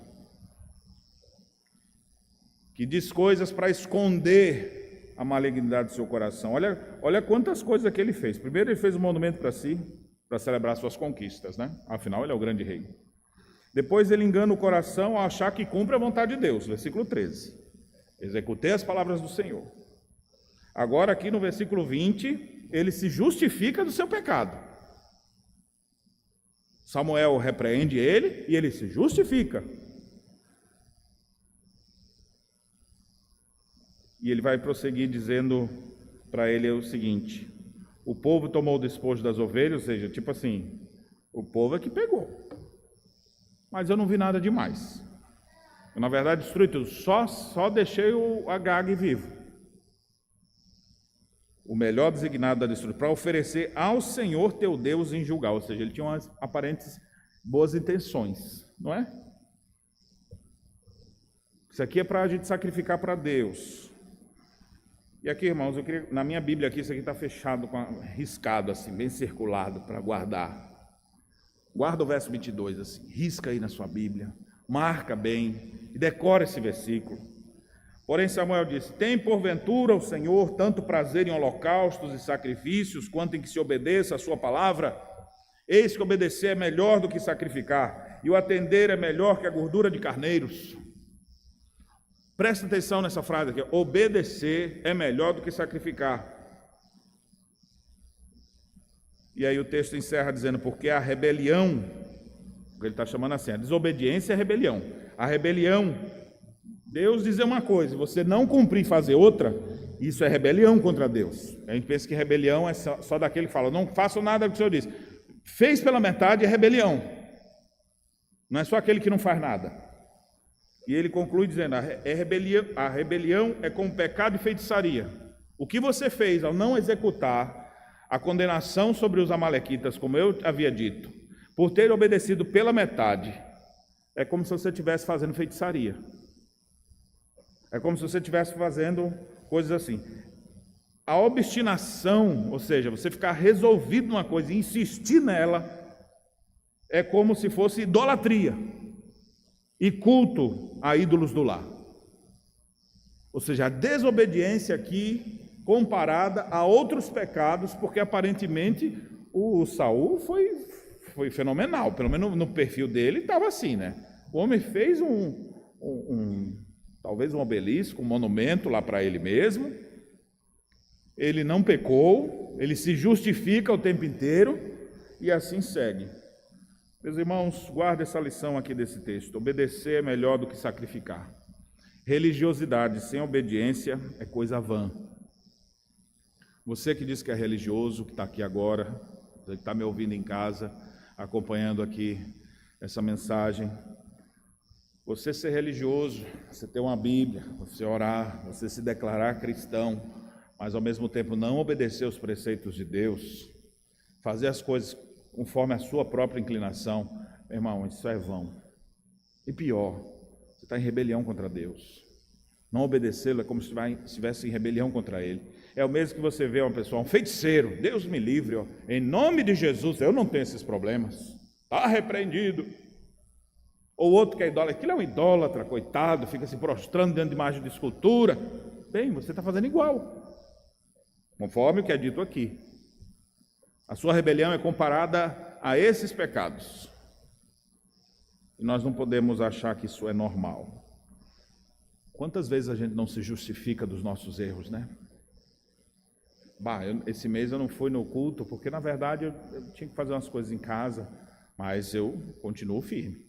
que diz coisas para esconder a malignidade do seu coração. Olha quantas coisas que ele fez. Primeiro ele fez um monumento para si, para celebrar suas conquistas, né? Afinal ele é o grande rei. Depois ele engana o coração ao achar que cumpre a vontade de Deus, versículo 13. Executei as palavras do Senhor. Agora aqui no versículo 20, ele se justifica do seu pecado. Samuel repreende ele e ele se justifica. E ele vai prosseguir dizendo para ele o seguinte: o povo tomou o despojo das ovelhas, ou seja, tipo assim, o povo é que pegou. Mas eu não vi nada demais. Eu, na verdade, destruí tudo, só deixei o Agag vivo. O melhor designado da destruição, para oferecer ao Senhor teu Deus em julgar. Ou seja, ele tinha umas aparentes boas intenções, não é? Isso aqui é para a gente sacrificar para Deus. E aqui, irmãos, eu queria, na minha Bíblia aqui, isso aqui está fechado, riscado assim, bem circulado para guardar. Guarda o verso 22, assim, risca aí na sua Bíblia, marca bem e decora esse versículo. Porém Samuel disse: tem porventura o Senhor tanto prazer em holocaustos e sacrifícios, quanto em que se obedeça a sua palavra? Eis que obedecer é melhor do que sacrificar, e o atender é melhor que a gordura de carneiros. Presta atenção nessa frase aqui: obedecer é melhor do que sacrificar. E aí o texto encerra dizendo: porque a rebelião, ele está chamando assim, a desobediência é rebelião. A rebelião, Deus dizer uma coisa, você não cumprir e fazer outra, isso é rebelião contra Deus. A gente pensa que rebelião é só daquele que fala: não faço nada do que o Senhor disse. Fez pela metade é rebelião. Não é só aquele que não faz nada. E ele conclui dizendo: a rebelião é como pecado e feitiçaria. O que você fez ao não executar a condenação sobre os amalequitas, como eu havia dito, por ter obedecido pela metade, é como se você estivesse fazendo feitiçaria. É como se você estivesse fazendo coisas assim. A obstinação, ou seja, você ficar resolvido numa coisa e insistir nela, é como se fosse idolatria e culto a ídolos do lar. Ou seja, a desobediência aqui comparada a outros pecados, porque aparentemente o Saul foi fenomenal, pelo menos no perfil dele estava assim, né? O homem fez talvez um obelisco, um monumento lá para ele mesmo, ele não pecou, ele se justifica o tempo inteiro e assim segue. Meus irmãos, guarda essa lição aqui desse texto: obedecer é melhor do que sacrificar. Religiosidade sem obediência é coisa vã. Você que diz que é religioso, que está aqui agora, que está me ouvindo em casa, acompanhando aqui essa mensagem, você ser religioso, você ter uma Bíblia, você orar, você se declarar cristão, mas ao mesmo tempo não obedecer os preceitos de Deus, fazer as coisas conforme a sua própria inclinação, meu irmão, isso é vão. E pior, você está em rebelião contra Deus. Não obedecê-lo é como se estivesse em rebelião contra Ele. É o mesmo que você vê uma pessoa, um feiticeiro, Deus me livre, ó, em nome de Jesus, eu não tenho esses problemas, está repreendido. Ou outro que é idólatra, aquilo é um idólatra, coitado, fica se prostrando diante de imagem de escultura. Bem, você está fazendo igual, conforme o que é dito aqui. A sua rebelião é comparada a esses pecados. E nós não podemos achar que isso é normal. Quantas vezes a gente não se justifica dos nossos erros, né? Esse mês eu não fui no culto, porque na verdade eu tinha que fazer umas coisas em casa, mas eu continuo firme.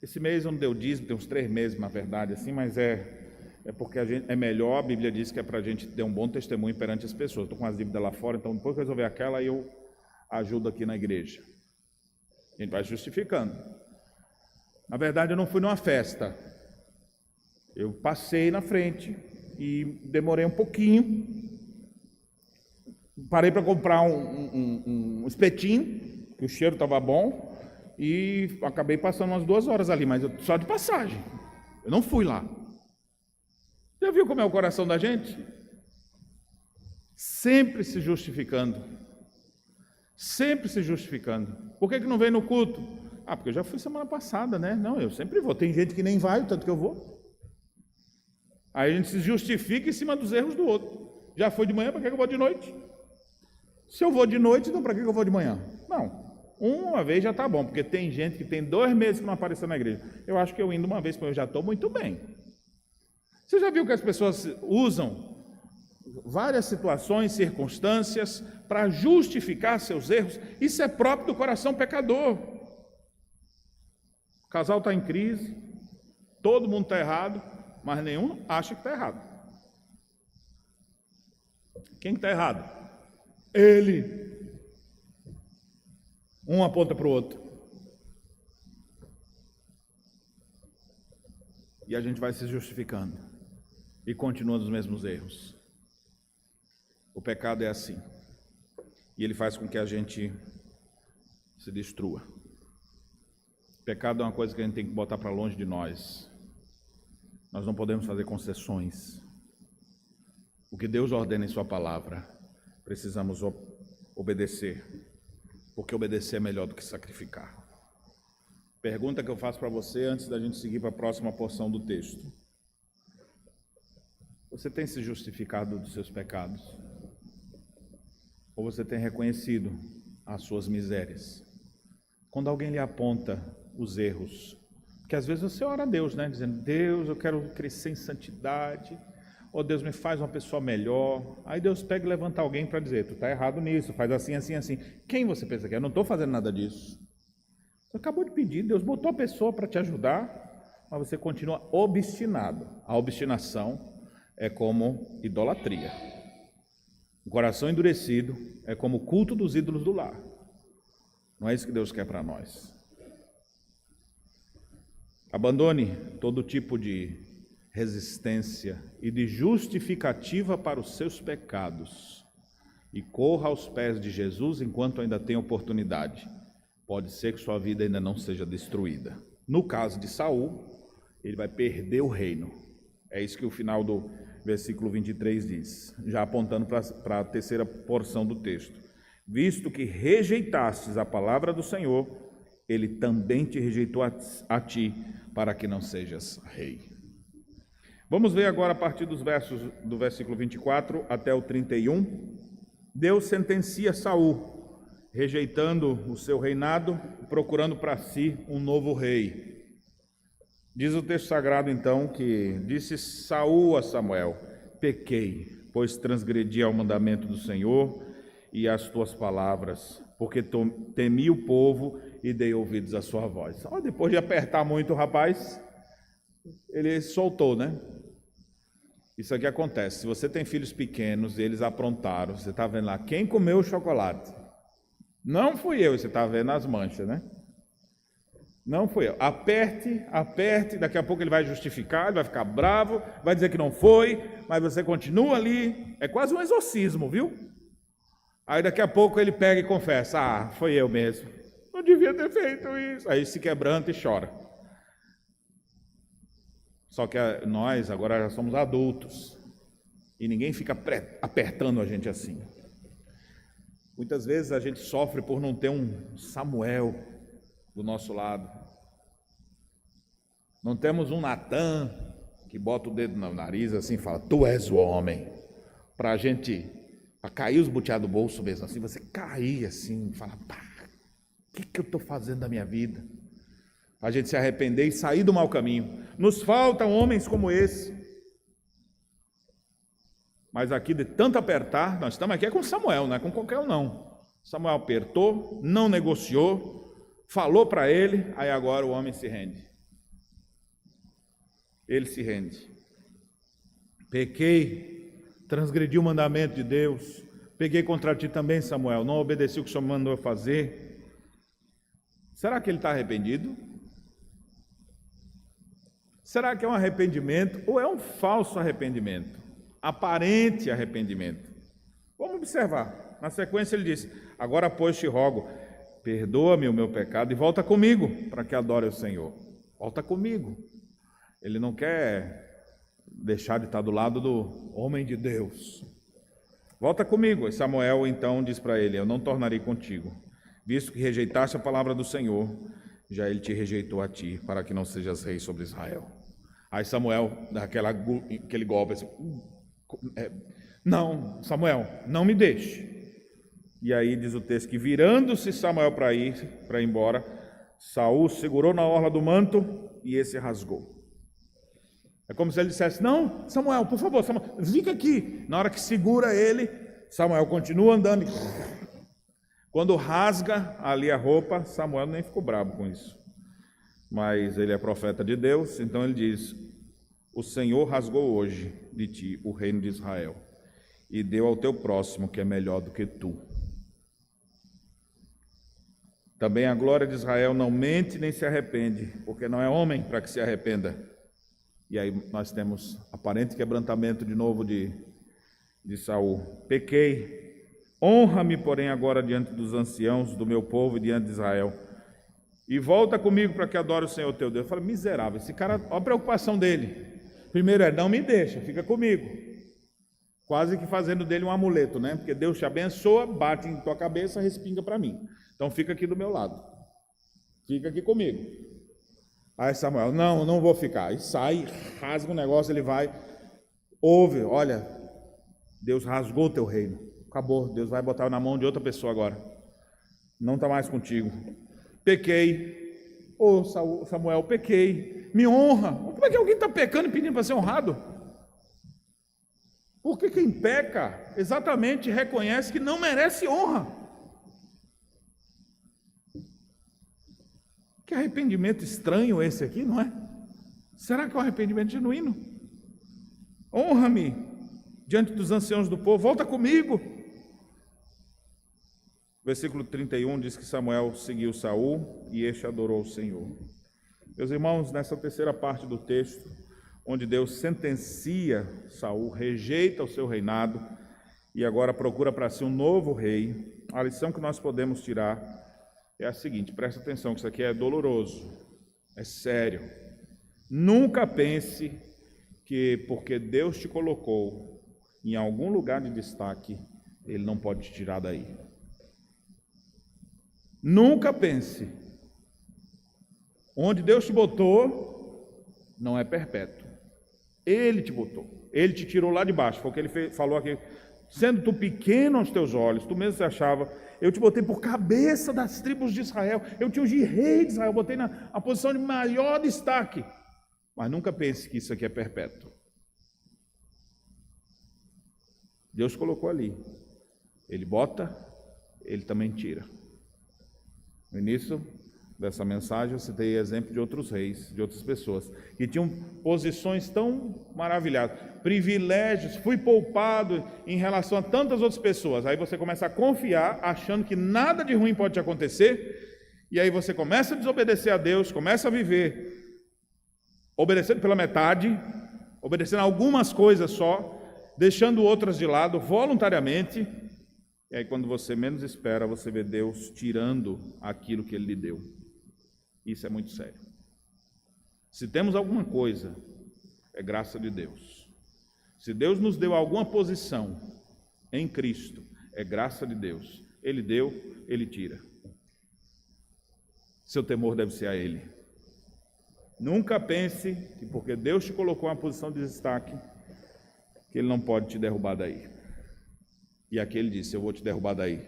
Esse mês eu não dei o dízimo, tem uns 3 meses na verdade, assim, mas é porque é melhor, a Bíblia diz que é para a gente ter um bom testemunho perante as pessoas. Estou com as dívidas lá fora, então depois que eu resolver aquela, eu ajudo aqui na igreja. A gente vai justificando. Na verdade eu não fui numa festa, eu passei na frente e demorei um pouquinho, parei para comprar um espetinho, que o cheiro estava bom, e acabei passando umas 2 horas ali, mas só de passagem, eu não fui lá. Já viu como é o coração da gente? Sempre se justificando. Sempre se justificando. Por que não vem no culto? Porque eu já fui semana passada, né? Não, eu sempre vou. Tem gente que nem vai, o tanto que eu vou. Aí a gente se justifica em cima dos erros do outro. Já foi de manhã, para que eu vou de noite? Se eu vou de noite, então para que eu vou de manhã? Não. Uma vez já está bom, porque tem gente que tem 2 meses que não apareceu na igreja. Eu acho que eu indo uma vez, eu já estou muito bem. Você já viu que as pessoas usam várias situações, circunstâncias, para justificar seus erros. Isso é próprio do coração pecador. O casal está em crise, todo mundo está errado, mas nenhum acha que está errado. Quem está errado? Ele. Um aponta para o outro. E a gente vai se justificando e continua nos mesmos erros. O pecado é assim. E ele faz com que a gente se destrua. O pecado é uma coisa que a gente tem que botar para longe de nós. Nós não podemos fazer concessões. O que Deus ordena em sua palavra, precisamos obedecer. Porque obedecer é melhor do que sacrificar. Pergunta que eu faço para você antes da gente seguir para a próxima porção do texto. Você tem se justificado dos seus pecados? Ou você tem reconhecido as suas misérias? Quando alguém lhe aponta os erros, porque às vezes você ora a Deus, né? Dizendo, Deus, eu quero crescer em santidade, ou Deus me faz uma pessoa melhor. Aí Deus pega e levanta alguém para dizer, tu está errado nisso, faz assim, assim, assim. Quem você pensa que é? Eu não estou fazendo nada disso. Você acabou de pedir, Deus botou a pessoa para te ajudar, mas você continua obstinado. A obstinação é como idolatria. O coração endurecido é como o culto dos ídolos do lar. Não é isso que Deus quer para nós. Abandone todo tipo de resistência e de justificativa para os seus pecados e corra aos pés de Jesus enquanto ainda tem oportunidade. Pode ser que sua vida ainda não seja destruída. No caso de Saul, ele vai perder o reino. É isso que o final do versículo 23 diz, já apontando para a terceira porção do texto. Visto que rejeitastes a palavra do Senhor, ele também te rejeitou a ti, para que não sejas rei. Vamos ver agora a partir dos versos do versículo 24 até o 31. Deus sentencia Saul, rejeitando o seu reinado, procurando para si um novo rei. Diz o texto sagrado, então, que disse Saul a Samuel, pequei, pois transgredi ao mandamento do Senhor e às tuas palavras, porque temi o povo e dei ouvidos à sua voz. Depois de apertar muito o rapaz, ele soltou, né? Isso aqui acontece, se você tem filhos pequenos e eles aprontaram, você está vendo lá, quem comeu o chocolate? Não fui eu, você está vendo as manchas, né? Não fui eu. Aperte, daqui a pouco ele vai justificar, ele vai ficar bravo, vai dizer que não foi, mas você continua ali. É quase um exorcismo, viu? Aí daqui a pouco ele pega e confessa, foi eu mesmo. Não devia ter feito isso. Aí se quebranta e chora. Só que nós agora já somos adultos e ninguém fica apertando a gente assim. Muitas vezes a gente sofre por não ter um Samuel do nosso lado. Não temos um Natan que bota o dedo no nariz assim e fala, tu és o homem. Para a gente, para cair os boteados do bolso mesmo assim, você cair assim, falar, o que eu estou fazendo da minha vida? A gente se arrepender e sair do mau caminho. Nos faltam homens como esse. Mas aqui, de tanto apertar, nós estamos aqui com Samuel, não é com qualquer um não. Samuel apertou, não negociou, falou para ele, aí agora o homem se rende. Ele se rende. Pequei, transgredi o mandamento de Deus, peguei contra ti também, Samuel, não obedeci o que o Senhor mandou eu fazer. Será que ele está arrependido? Será que é um arrependimento ou é um falso arrependimento? Aparente arrependimento. Vamos observar. Na sequência ele diz, agora pois te rogo, perdoa-me o meu pecado e volta comigo, para que adore o Senhor. Volta comigo. Ele não quer deixar de estar do lado do homem de Deus. Volta comigo. E Samuel então diz para ele, eu não tornarei contigo, visto que rejeitaste a palavra do Senhor, já ele te rejeitou a ti, para que não sejas rei sobre Israel. Aí Samuel dá aquele golpe assim, não, Samuel, não me deixe. E aí diz o texto que virando-se Samuel para ir embora, Saul segurou na orla do manto e esse rasgou. É como se ele dissesse: não, Samuel, por favor, Samuel, fica aqui. Na hora que segura ele, Samuel continua andando. Quando rasga ali a roupa, Samuel nem ficou bravo com isso. Mas ele é profeta de Deus, então ele diz: o Senhor rasgou hoje de ti o reino de Israel e deu ao teu próximo, que é melhor do que tu. Também a glória de Israel não mente nem se arrepende, porque não é homem para que se arrependa. E aí nós temos aparente quebrantamento de novo de Saul. Pequei, honra-me, porém, agora diante dos anciãos do meu povo e diante de Israel, e volta comigo para que adore o Senhor teu Deus. Eu falo: miserável, esse cara, olha a preocupação dele. Primeiro é: não me deixa, fica comigo. Quase que fazendo dele um amuleto, né? Porque Deus te abençoa, bate em tua cabeça, respinga para mim. Então fica aqui do meu lado, fica aqui comigo. Aí Samuel: não vou ficar. E sai, rasga o negócio, ele vai, ouve: olha, Deus rasgou o teu reino, acabou, Deus vai botar na mão de outra pessoa agora, não está mais contigo. Pequei, Samuel, pequei, me honra. Como é que alguém está pecando e pedindo para ser honrado? Porque quem peca exatamente reconhece que não merece honra. Que arrependimento estranho esse aqui, não é? Será que é um arrependimento genuíno? Honra-me diante dos anciãos do povo, volta comigo. Versículo 31 diz que Samuel seguiu Saul e este adorou o Senhor. Meus irmãos, nessa terceira parte do texto, onde Deus sentencia Saul, rejeita o seu reinado e agora procura para si um novo rei, a lição que nós podemos tirar é a seguinte: presta atenção, que isso aqui é doloroso, é sério. Nunca pense que porque Deus te colocou em algum lugar de destaque, Ele não pode te tirar daí. Nunca pense. Onde Deus te botou, não é perpétuo. Ele te botou, Ele te tirou lá de baixo. Foi o que Ele falou aqui: sendo tu pequeno aos teus olhos, tu mesmo se achava, eu te botei por cabeça das tribos de Israel, eu te ungi rei de Israel, botei na posição de maior destaque. Mas nunca pense que isso aqui é perpétuo. Deus colocou ali, Ele bota, Ele também tira. No início dessa mensagem eu citei exemplo de outros reis, de outras pessoas, que tinham posições tão maravilhadas, privilégios, fui poupado em relação a tantas outras pessoas. Aí você começa a confiar, achando que nada de ruim pode te acontecer, e aí você começa a desobedecer a Deus, começa a viver obedecendo pela metade, obedecendo algumas coisas só, deixando outras de lado voluntariamente. E aí quando você menos espera, você vê Deus tirando aquilo que Ele lhe deu. Isso é muito sério. Se temos alguma coisa, é graça de Deus. Se Deus nos deu alguma posição em Cristo, é graça de Deus. Ele deu, Ele tira. Seu temor deve ser a Ele. Nunca pense que porque Deus te colocou em uma posição de destaque, que Ele não pode te derrubar daí. E aqui Ele disse: eu vou te derrubar daí,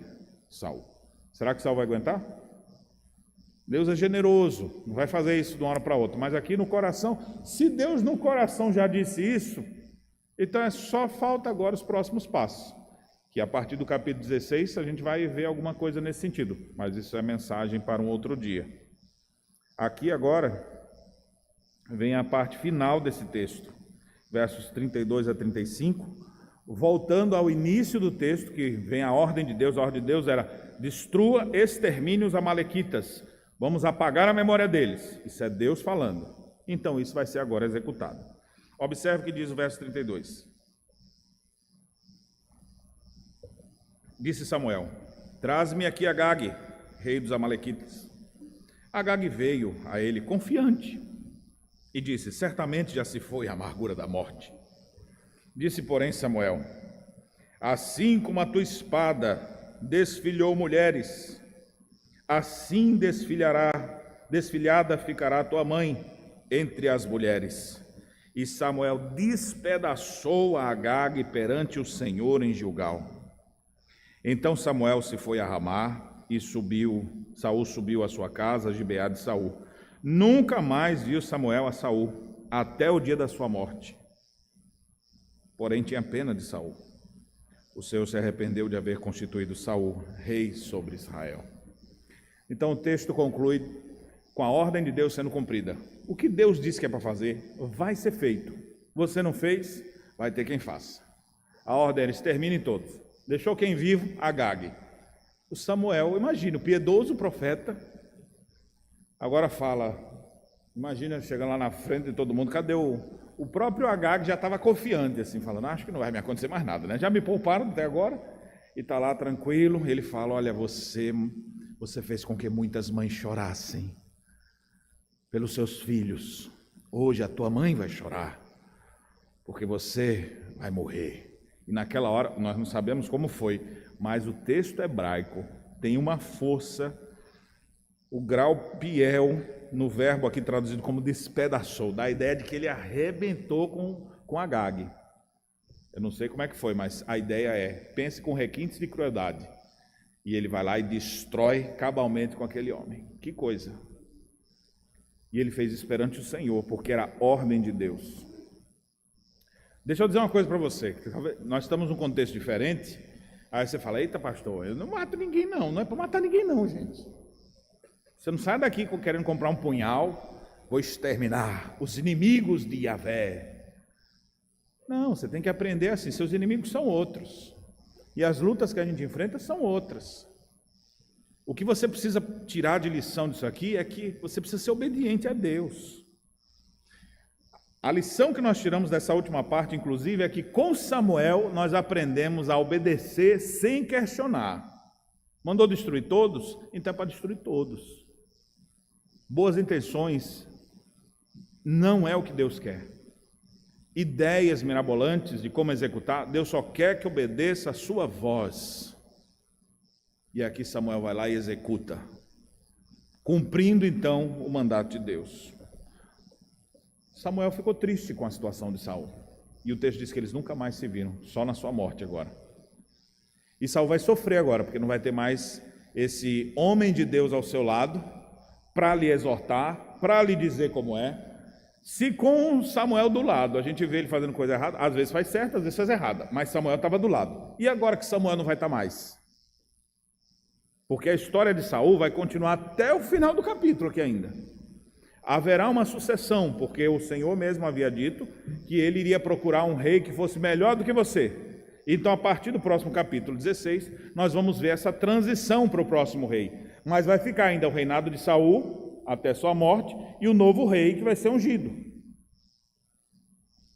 Saul. Será que Saul vai aguentar? Deus é generoso, não vai fazer isso de uma hora para outra, mas aqui no coração, se Deus no coração já disse isso, então só falta agora os próximos passos, que a partir do capítulo 16 a gente vai ver alguma coisa nesse sentido, mas isso é mensagem para um outro dia. Aqui agora vem a parte final desse texto, versos 32 a 35, voltando ao início do texto, que vem a ordem de Deus. A ordem de Deus era: destrua, extermine os amalequitas, vamos apagar a memória deles. Isso é Deus falando. Então isso vai ser agora executado. Observe o que diz o verso 32. Disse Samuel: traz-me aqui Agag, rei dos amalequitas. Agag veio a ele confiante e disse: certamente já se foi a amargura da morte. Disse, porém, Samuel: assim como a tua espada desfilhou mulheres, assim desfilhada ficará tua mãe entre as mulheres. E Samuel despedaçou a Agag perante o Senhor em Gilgal. Então Samuel se foi a Ramá e Saul subiu à sua casa, a Gibeá de Saul. Nunca mais viu Samuel a Saul. até o dia da sua morte. Porém tinha pena de Saul. O Senhor se arrependeu de haver constituído Saul rei sobre Israel. Então o texto conclui com a ordem de Deus sendo cumprida. O que Deus disse que é para fazer, vai ser feito. Você não fez, vai ter quem faça. A ordem era: exterminem todos. Deixou quem vivo? Agag. O Samuel, imagina, o piedoso profeta, agora fala, imagina, chegando lá na frente de todo mundo, cadê o próprio Agag já estava confiante, assim, falando, acho que não vai me acontecer mais nada, né? Já me pouparam até agora, e está lá tranquilo. Ele fala, olha, você fez com que muitas mães chorassem pelos seus filhos. Hoje a tua mãe vai chorar, porque você vai morrer. E naquela hora, nós não sabemos como foi, mas o texto hebraico tem uma força, o grau piel, no verbo aqui traduzido como despedaçou, dá a ideia de que ele arrebentou com Agag. Eu não sei como é que foi, mas a ideia é, pense com requintes de crueldade. E ele vai lá e destrói cabalmente com aquele homem. Que coisa! E ele fez isso perante o Senhor, porque era a ordem de Deus. Deixa eu dizer uma coisa para você. Nós estamos num contexto diferente. Aí você fala, eita pastor, eu não mato ninguém não. Não é para matar ninguém não, gente. Você não sai daqui querendo comprar um punhal, vou exterminar os inimigos de Yahvé. Não, você tem que aprender assim, seus inimigos são outros. E as lutas que a gente enfrenta são outras. O que você precisa tirar de lição disso aqui é que você precisa ser obediente a Deus. A lição que nós tiramos dessa última parte, inclusive, é que com Samuel nós aprendemos a obedecer sem questionar. Mandou destruir todos? Então é para destruir todos. Boas intenções não é o que Deus quer. Ideias mirabolantes de como executar, Deus só quer que obedeça a sua voz. E aqui Samuel vai lá e executa, cumprindo então o mandato de Deus. Samuel ficou triste com a situação de Saul. E o texto diz que eles nunca mais se viram, só na sua morte agora. E Saul vai sofrer agora, porque não vai ter mais esse homem de Deus ao seu lado, para lhe exortar, para lhe dizer como é. Se com Samuel do lado, a gente vê ele fazendo coisa errada, às vezes faz certo, às vezes faz errada, mas Samuel estava do lado. E agora que Samuel não vai estar mais? Porque a história de Saul vai continuar até o final do capítulo aqui ainda. Haverá uma sucessão, porque o Senhor mesmo havia dito que ele iria procurar um rei que fosse melhor do que você. Então, a partir do próximo capítulo 16, nós vamos ver essa transição para o próximo rei. Mas vai ficar ainda o reinado de Saul, até sua morte, e o novo rei que vai ser ungido.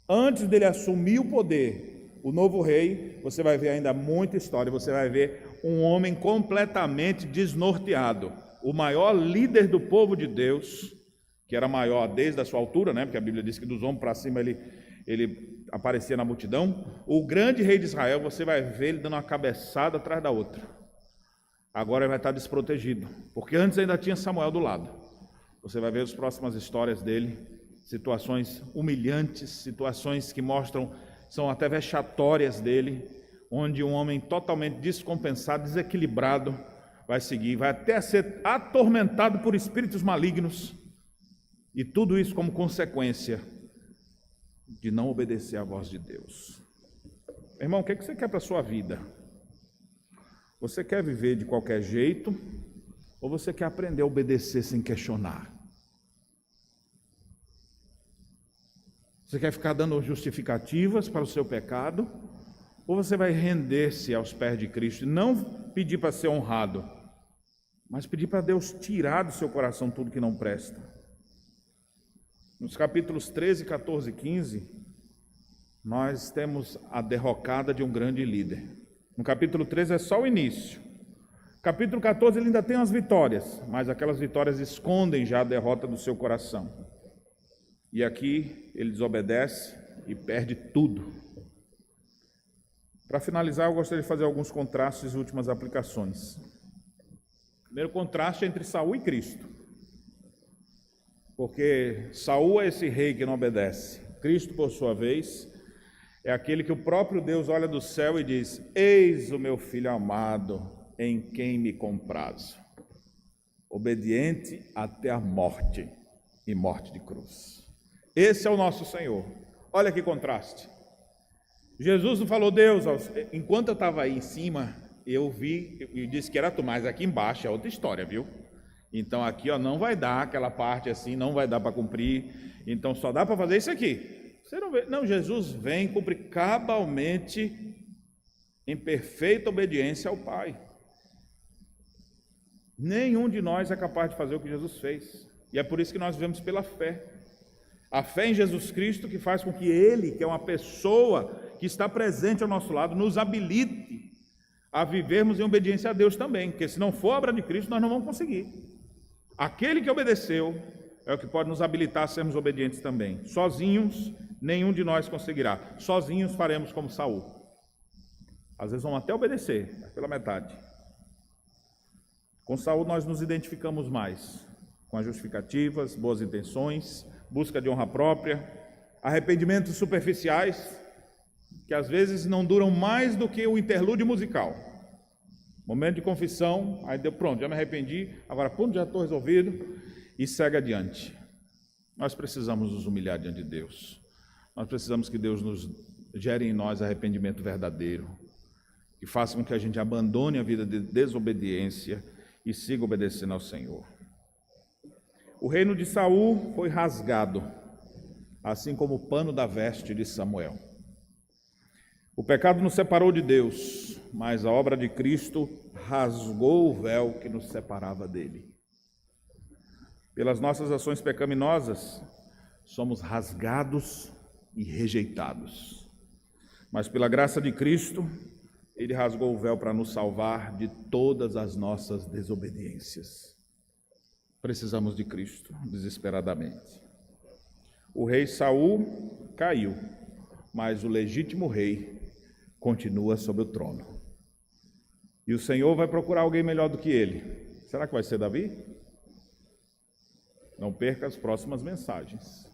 Antes dele assumir o poder, o novo rei, você vai ver ainda muita história, você vai ver um homem completamente desnorteado, o maior líder do povo de Deus, que era maior desde a sua altura, né? Porque a Bíblia diz que dos ombros para cima ele aparecia na multidão. O grande rei de Israel, você vai ver ele dando uma cabeçada atrás da outra. Agora ele vai estar desprotegido, porque antes ainda tinha Samuel do lado. Você vai ver as próximas histórias dele, situações humilhantes, situações que mostram, são até vexatórias dele, onde um homem totalmente descompensado, desequilibrado, vai seguir, vai até ser atormentado por espíritos malignos. E tudo isso como consequência de não obedecer à voz de Deus. Irmão, o que você quer para a sua vida? Você quer viver de qualquer jeito ou você quer aprender a obedecer sem questionar? Você quer ficar dando justificativas para o seu pecado ou você vai render-se aos pés de Cristo e não pedir para ser honrado, mas pedir para Deus tirar do seu coração tudo que não presta? Nos capítulos 13, 14 e 15, nós temos a derrocada de um grande líder. No capítulo 13 é só o início. Capítulo 14 ele ainda tem as vitórias, mas aquelas vitórias escondem já a derrota do seu coração. E aqui ele desobedece e perde tudo. Para finalizar, eu gostaria de fazer alguns contrastes e últimas aplicações. Primeiro contraste é entre Saul e Cristo. Porque Saul é esse rei que não obedece. Cristo, por sua vez, é aquele que o próprio Deus olha do céu e diz: eis o meu filho amado, em quem me comprazo. Obediente até a morte, e morte de cruz. Esse é o nosso Senhor. Olha que contraste. Jesus não falou, Deus, enquanto eu estava aí em cima, eu vi e disse que era tu, mas aqui embaixo é outra história, viu? Então aqui não vai dar aquela parte assim, não vai dar para cumprir, então só dá para fazer isso aqui. Você não vê? Não, Jesus vem cumprir cabalmente em perfeita obediência ao Pai. Nenhum de nós é capaz de fazer o que Jesus fez, e é por isso que nós vivemos pela fé. A fé em Jesus Cristo que faz com que Ele, que é uma pessoa que está presente ao nosso lado, nos habilite a vivermos em obediência a Deus também, porque se não for obra de Cristo, nós não vamos conseguir. Aquele que obedeceu é o que pode nos habilitar a sermos obedientes também. Sozinhos, nenhum de nós conseguirá. Sozinhos faremos como Saul. Às vezes vamos até obedecer, mas pela metade. Com Saul nós nos identificamos mais, com as justificativas, boas intenções, busca de honra própria, arrependimentos superficiais, que às vezes não duram mais do que o interlúdio musical. Momento de confissão, aí deu, pronto, já me arrependi, agora pronto, já estou resolvido, e segue adiante. Nós precisamos nos humilhar diante de Deus. Nós precisamos que Deus nos gere em nós arrependimento verdadeiro, que faça com que a gente abandone a vida de desobediência e siga obedecendo ao Senhor. O reino de Saul foi rasgado, assim como o pano da veste de Samuel. O pecado nos separou de Deus, mas a obra de Cristo rasgou o véu que nos separava dele. Pelas nossas ações pecaminosas, somos rasgados e rejeitados. Mas pela graça de Cristo, Ele rasgou o véu para nos salvar de todas as nossas desobediências. Precisamos de Cristo, desesperadamente. O rei Saul caiu, mas o legítimo rei continua sobre o trono. E o Senhor vai procurar alguém melhor do que ele. Será que vai ser Davi? Não perca as próximas mensagens.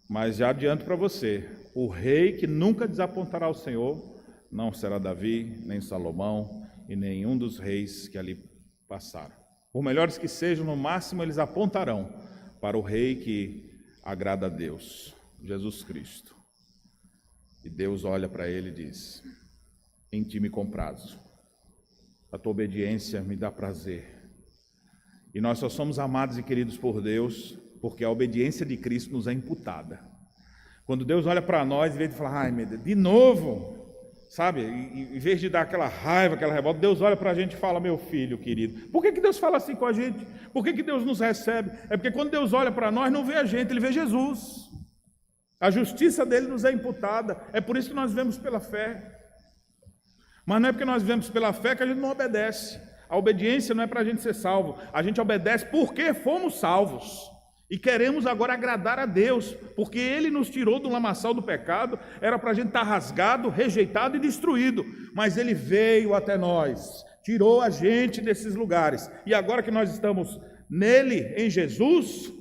Mas já adianto para você, o rei que nunca desapontará o Senhor não será Davi, nem Salomão e nenhum dos reis que ali passaram. Por melhores que sejam, no máximo eles apontarão para o rei que agrada a Deus, Jesus Cristo. E Deus olha para ele e diz, em ti me comprazo, a tua obediência me dá prazer. E nós só somos amados e queridos por Deus porque a obediência de Cristo nos é imputada. Quando Deus olha para nós, em vez de falar, ai meu Deus, de novo, sabe, em vez de dar aquela raiva, aquela revolta, Deus olha para a gente e fala, meu filho querido. Por que Deus fala assim com a gente? Por que Deus nos recebe? É porque quando Deus olha para nós, não vê a gente, Ele vê Jesus. A justiça dele nos é imputada, é por isso que nós vivemos pela fé. Mas não é porque nós vivemos pela fé que a gente não obedece. A obediência não é para a gente ser salvo, a gente obedece porque fomos salvos. E queremos agora agradar a Deus, porque Ele nos tirou do lamaçal do pecado, era para a gente estar rasgado, rejeitado e destruído. Mas Ele veio até nós, tirou a gente desses lugares. E agora que nós estamos nele, em Jesus,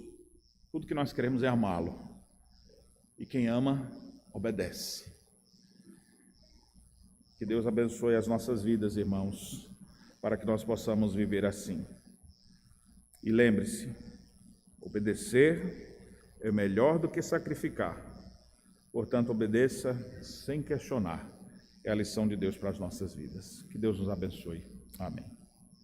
tudo que nós queremos é amá-lo. E quem ama, obedece. Que Deus abençoe as nossas vidas, irmãos, para que nós possamos viver assim. E lembre-se, obedecer é melhor do que sacrificar. Portanto, obedeça sem questionar. É a lição de Deus para as nossas vidas. Que Deus nos abençoe. Amém.